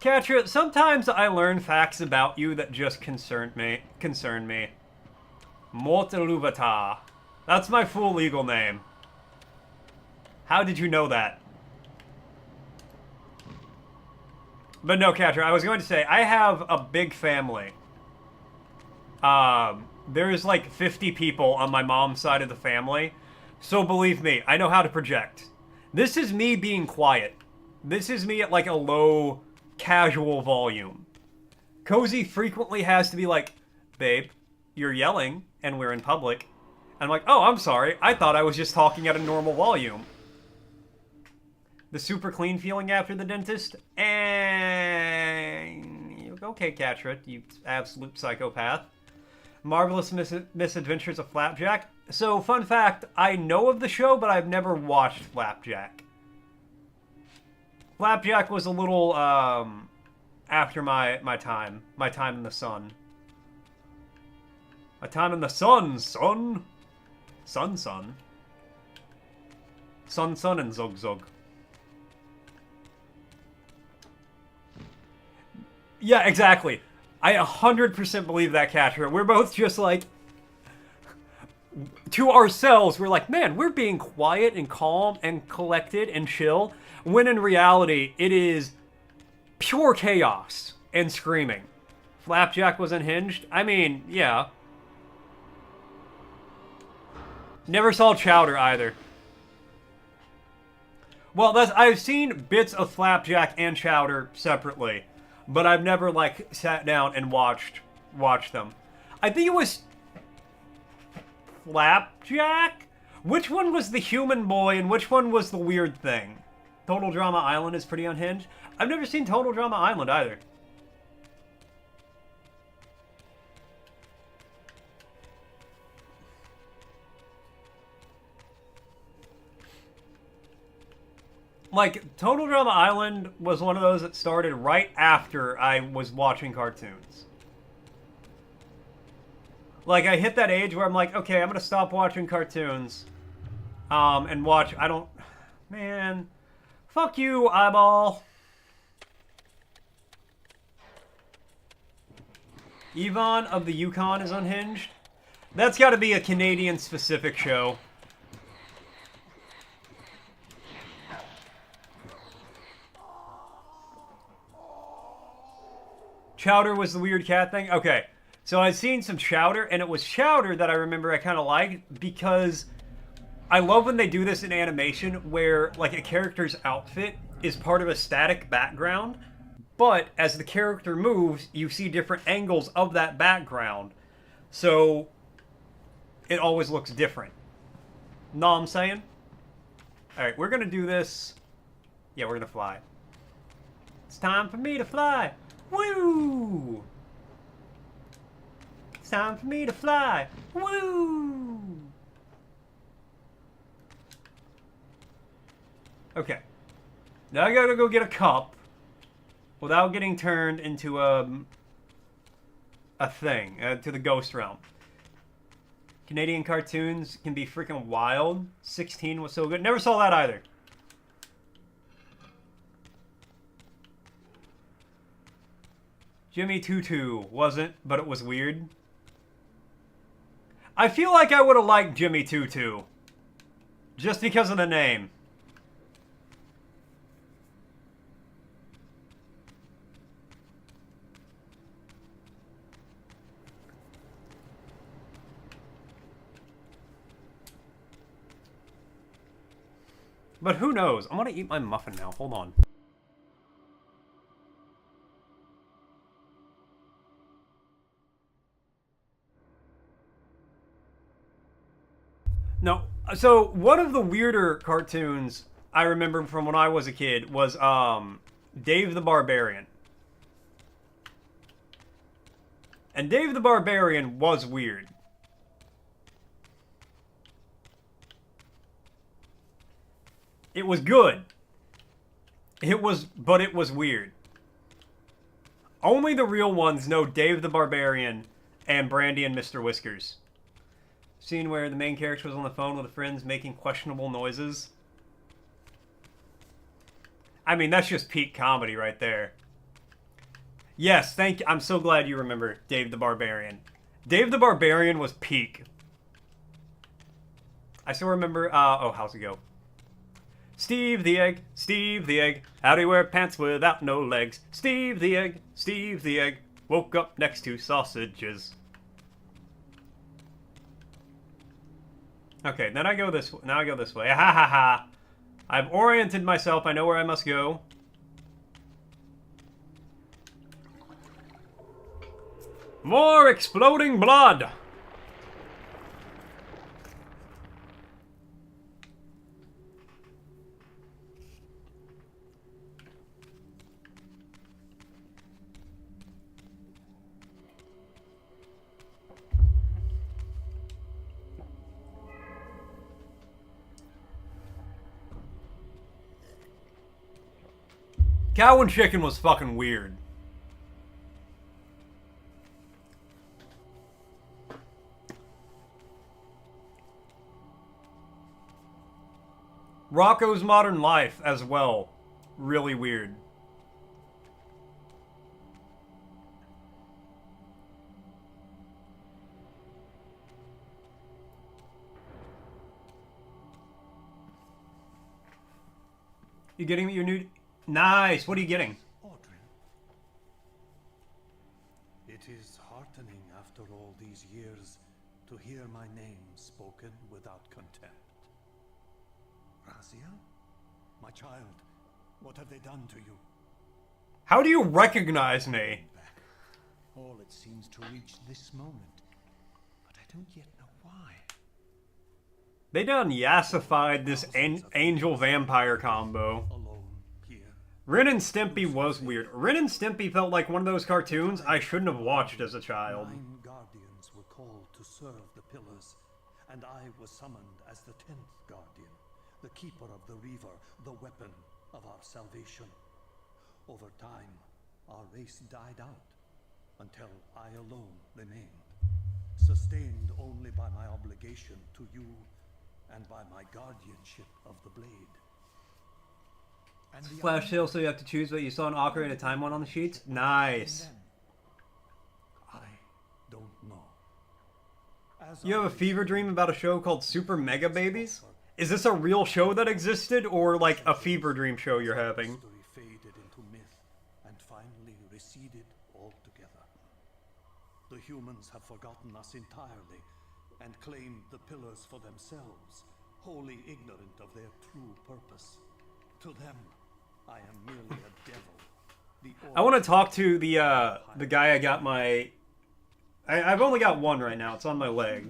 Katra, sometimes I learn facts about you that just concern me. Mortaluvata. That's my full legal name. How did you know that? But no, Katra, I was going to say, I have a big family. There's like 50 people on my mom's side of the family. So believe me, I know how to project. This is me being quiet. This is me at like a low, casual volume. Cozy frequently has to be like, babe, you're yelling and we're in public. And I'm like, oh, I'm sorry. I thought I was just talking at a normal volume. The super clean feeling after the dentist? And... okay, Katra, you absolute psychopath. Marvelous Misadventures of Flapjack. So, fun fact, I know of the show, but I've never watched Flapjack. Flapjack was a little, after my time in the sun. My time in the sun, son! Sun. Sun, and Zog. Yeah, exactly. I 100% believe that, Katra. We're both just like... to ourselves, we're like, man, we're being quiet and calm and collected and chill when in reality, it is pure chaos and screaming. Flapjack was unhinged? I mean, yeah. Never saw Chowder either. Well, I've seen bits of Flapjack and Chowder separately, but I've never, like, sat down and watched them. I think it was Flapjack? Which one was the human boy and which one was the weird thing? Total Drama Island is pretty unhinged. I've never seen Total Drama Island either. Like, Total Drama Island was one of those that started right after I was watching cartoons. Like, I hit that age where I'm like, okay, I'm gonna stop watching cartoons. And watch, man. Fuck you, eyeball. Yvonne of the Yukon is unhinged. That's gotta be a Canadian-specific show. Chowder was the weird cat thing? Okay. So I'd seen some Chowder, and it was Chowder that I remember I kind of liked, because I love when they do this in animation, where, like, a character's outfit is part of a static background, but as the character moves, you see different angles of that background, so it always looks different. Know what I'm saying? Alright, we're gonna do this. Yeah, we're gonna fly. It's time for me to fly! Woo! It's time for me to fly! Woo! Okay. Now I gotta go get a cup without getting turned into a thing, to the ghost realm. Canadian cartoons can be freaking wild. 16 was so good. Never saw that either. Jimmy Tutu wasn't, but it was weird. I feel like I would have liked Jimmy Tutu. Just because of the name. But who knows? I'm gonna eat my muffin now. Hold on. No, so one of the weirder cartoons I remember from when I was a kid was Dave the Barbarian. And Dave the Barbarian was weird. It was good. But it was weird. Only the real ones know Dave the Barbarian and Brandy and Mr. Whiskers. Scene where the main character was on the phone with friends making questionable noises. I mean, that's just peak comedy right there. Yes, thank you. I'm so glad you remember Dave the Barbarian. Dave the Barbarian was peak. I still remember, oh, how's it go? Steve the Egg, how do you wear pants without no legs? Steve the Egg, woke up next to sausages. Okay, then I go this way. Now I go this way. Ha ha ha! I've oriented myself. I know where I must go. More exploding blood! Cow and Chicken was fucking weird. Rocco's Modern Life as well. Really weird. You getting your new... Nice! What are you getting? Audrin. It is heartening after all these years to hear my name spoken without contempt. Razia? My child, what have they done to you? How do you recognize me? All it seems to reach this moment, but I don't yet know why. They done yassified this angel-vampire combo. Alone here. Ren and Stimpy was weird. Ren and Stimpy felt like one of those cartoons I shouldn't have watched as a child. 9 guardians were called to serve the pillars, and I was summoned as the 10th guardian, the keeper of the reaver, the weapon of our salvation. Over time, our race died out, until I alone remained, sustained only by my obligation to you and by my guardianship of the blade. And the Flash sale, so you have to choose what you saw an Ocarina at a time one on the sheets? Nice. I don't know. As You have a I fever dream about a show called Super Mega Babies? Is this a real show that existed, or like a fever dream show you're having? history faded into myth and finally receded altogether. The humans have forgotten us entirely and claimed the pillars for themselves, wholly ignorant of their true purpose. To them, I am merely a devil. I want to talk to the guy I got my... I've only got one right now. It's on my leg.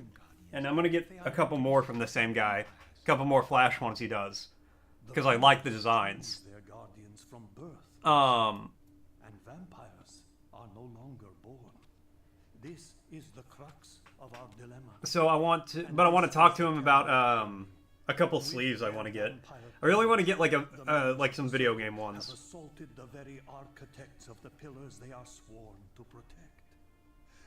And I'm going to get a couple more from the same guy. A couple more Flash ones he does. Because I like the designs. Their guardians from birth, and vampires are no longer born. This is the crux of our dilemma. So I want to talk to him about a couple sleeves I want to get. I really want to get like like some video game Have ones. assaulted the very architects of the pillars they are sworn to protect.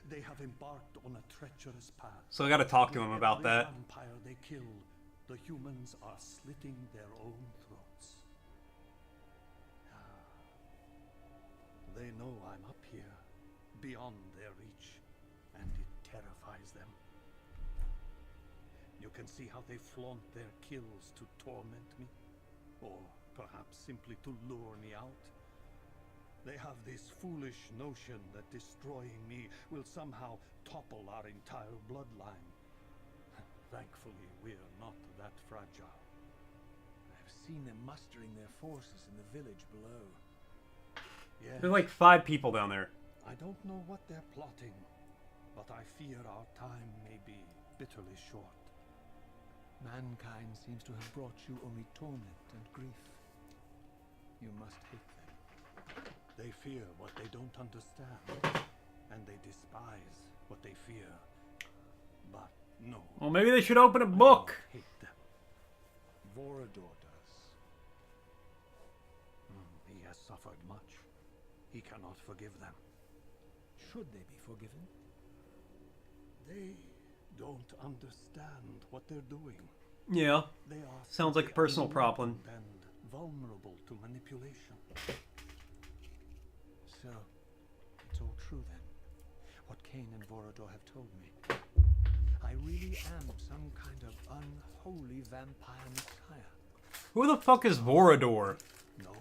They have embarked on a treacherous path. So I got to talk to With him about every that. vampire they kill, the humans are slitting their own throats. They know I'm up here, beyond their reach, and it terrifies them. You can see how they flaunt their kills to torment me, or perhaps simply to lure me out. They have this foolish notion that destroying me will somehow topple our entire bloodline. Thankfully, we're not that fragile. I've seen them mustering their forces in the village below. Yes, There's like 5 people down there. I don't know what they're plotting, but I fear our time may be bitterly short. Mankind seems to have brought you only torment and grief. You must hate them. They fear what they don't understand, and they despise what they fear. But no, Well, maybe they should open a book. I hate them. Vorador does. He has suffered much. He cannot forgive them. Should they be forgiven? They don't understand what they're doing. Yeah. They are Sounds like a simply personal problem. unenlightened and vulnerable to manipulation. So, it's all true then. What Cain and Vorador have told me. I really am some kind of unholy vampire messiah. Who the fuck is Vorador? No,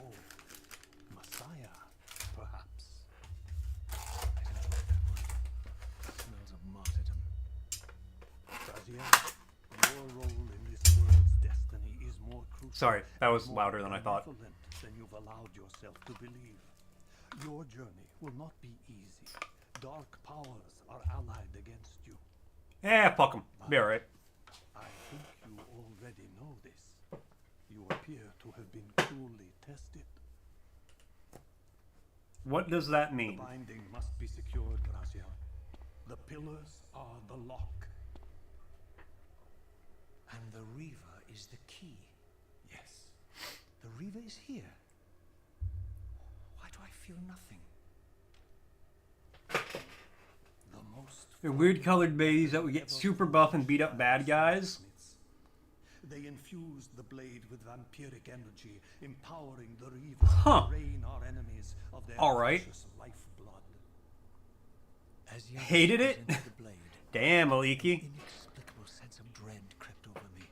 Messiah, perhaps. I don't like that word. It smells of martyrdom. Razia, your role in this world's destiny is more crucial. Sorry, that was more louder than I thought. benevolent than you've allowed yourself to believe. Your journey will not be easy. Dark powers are allied against you. Fuck him. Be alright. I think you already know this. You appear to have been cruelly tested. What does that The mean? binding must be secured, Razia. The pillars are the lock. And the reaver is the key. Yes. The reaver is here. Why do I feel nothing? The most They're weird colored babies that would get super buff and beat up bad guys. They infused the blade with vampiric energy, empowering the reaver Huh. to drain our enemies of their Alright. precious lifeblood. As yet, Hated it? presented the blade. Damn, Aliki. Inexplicable sense of dread crept over me,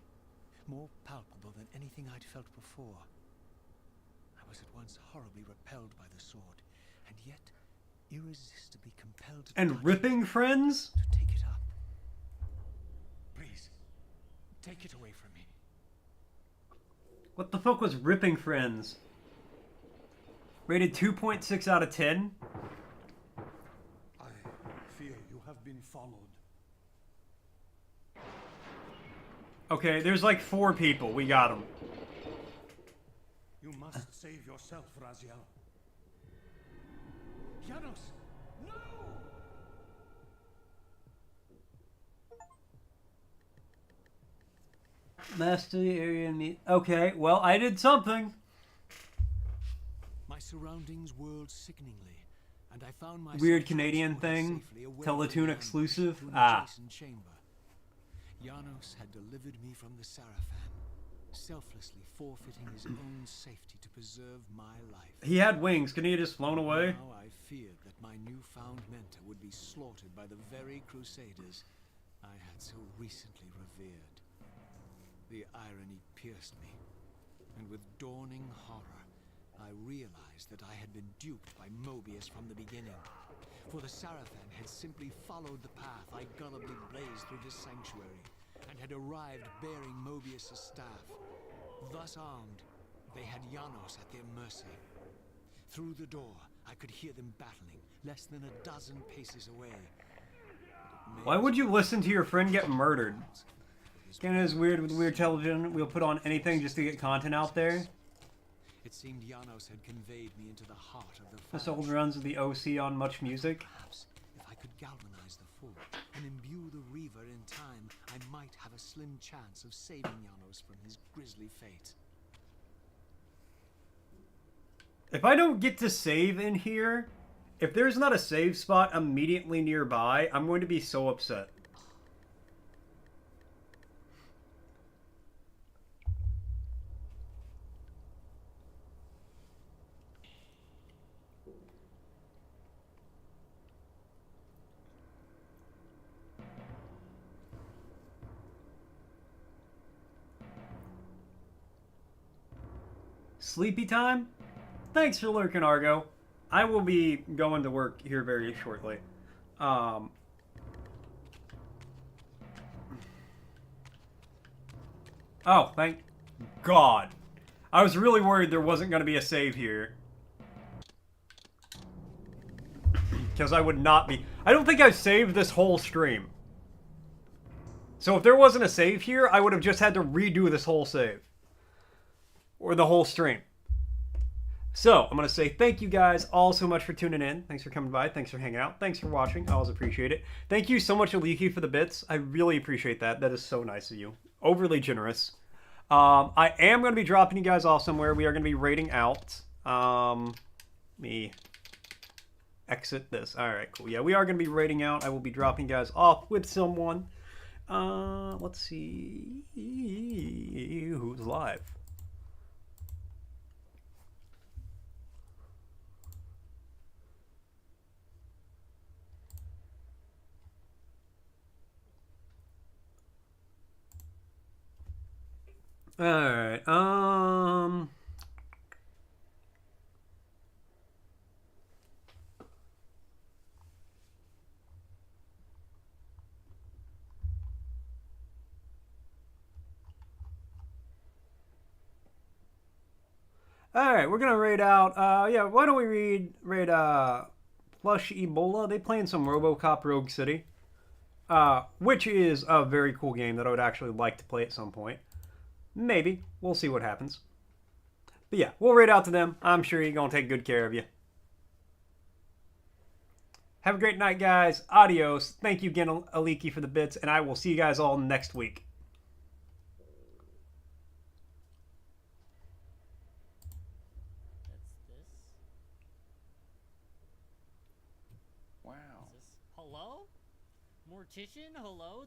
more palpable than anything I'd felt before. was at once horribly repelled by the sword, and yet irresistibly compelled to And touch ripping it, friends? to take it up. Please, take it away from me. What the fuck was ripping friends? Rated 2.6 out of 10? I fear you have been followed. Okay, there's like 4 people. We got them. You must save yourself, Raziel. Janos! No! Master the area and me. Okay, well, I did something. My surroundings whirled sickeningly, and I found myself Weird Canadian transported thing. safely away Teletoon from Janos exclusive. to an Ah. adjacent chamber. Janos had delivered me from the Sarafan, selflessly forfeiting his own safety to preserve my life. He had wings. Couldn't he have just flown away? Now I feared that my newfound mentor would be slaughtered by the very crusaders I had so recently revered. The irony pierced me, and with dawning horror, I realized that I had been duped by Mobius from the beginning. For the Sarafan had simply followed the path I gullibly blazed through this sanctuary, and had arrived bearing Mobius' staff. Thus armed, they had Janos at their mercy. Through the door, I could hear them battling, less than a dozen paces away. Why would you listen to your friend get murdered? Canada is weird with weird television. We'll put on anything just to get content out there. It seemed Janos had conveyed me into the heart of the This Fang. old runs of the OC on Much Music. Perhaps, if I could galvanize the forge and imbue the Reaver in time, I might have a slim chance of saving Janos from his grisly fate. If I don't get to save in here, if there's not a save spot immediately nearby, I'm going to be so upset. Sleepy time? Thanks for lurking, Argo. I will be going to work here very shortly. Oh, thank God. I was really worried there wasn't going to be a save here. Because I would not be... I don't think I've saved this whole stream. So if there wasn't a save here, I would have just had to redo this whole save. Or the whole stream. So, I'm going to say thank you guys all so much for tuning in. Thanks for coming by. Thanks for hanging out. Thanks for watching. I always appreciate it. Thank you so much, Aliki, for the bits. I really appreciate that. That is so nice of you. Overly generous. I am going to be dropping you guys off somewhere. We are going to be raiding out. Let me exit this. Alright, cool. Yeah, we are going to be raiding out. I will be dropping you guys off with someone. Let's see who's live. Alright, Alright, we're gonna raid out, yeah, why don't we raid, Plush Ebola? They play in some RoboCop Rogue City. Which is a very cool game that I would actually like to play at some point. Maybe. We'll see what happens. But yeah, we'll raid out to them. I'm sure he's gonna take good care of you. Have a great night, guys. Adios. Thank you again, Aliki, for the bits, and I will see you guys all next week. That's this. Wow. Is this hello? Mortician, hello?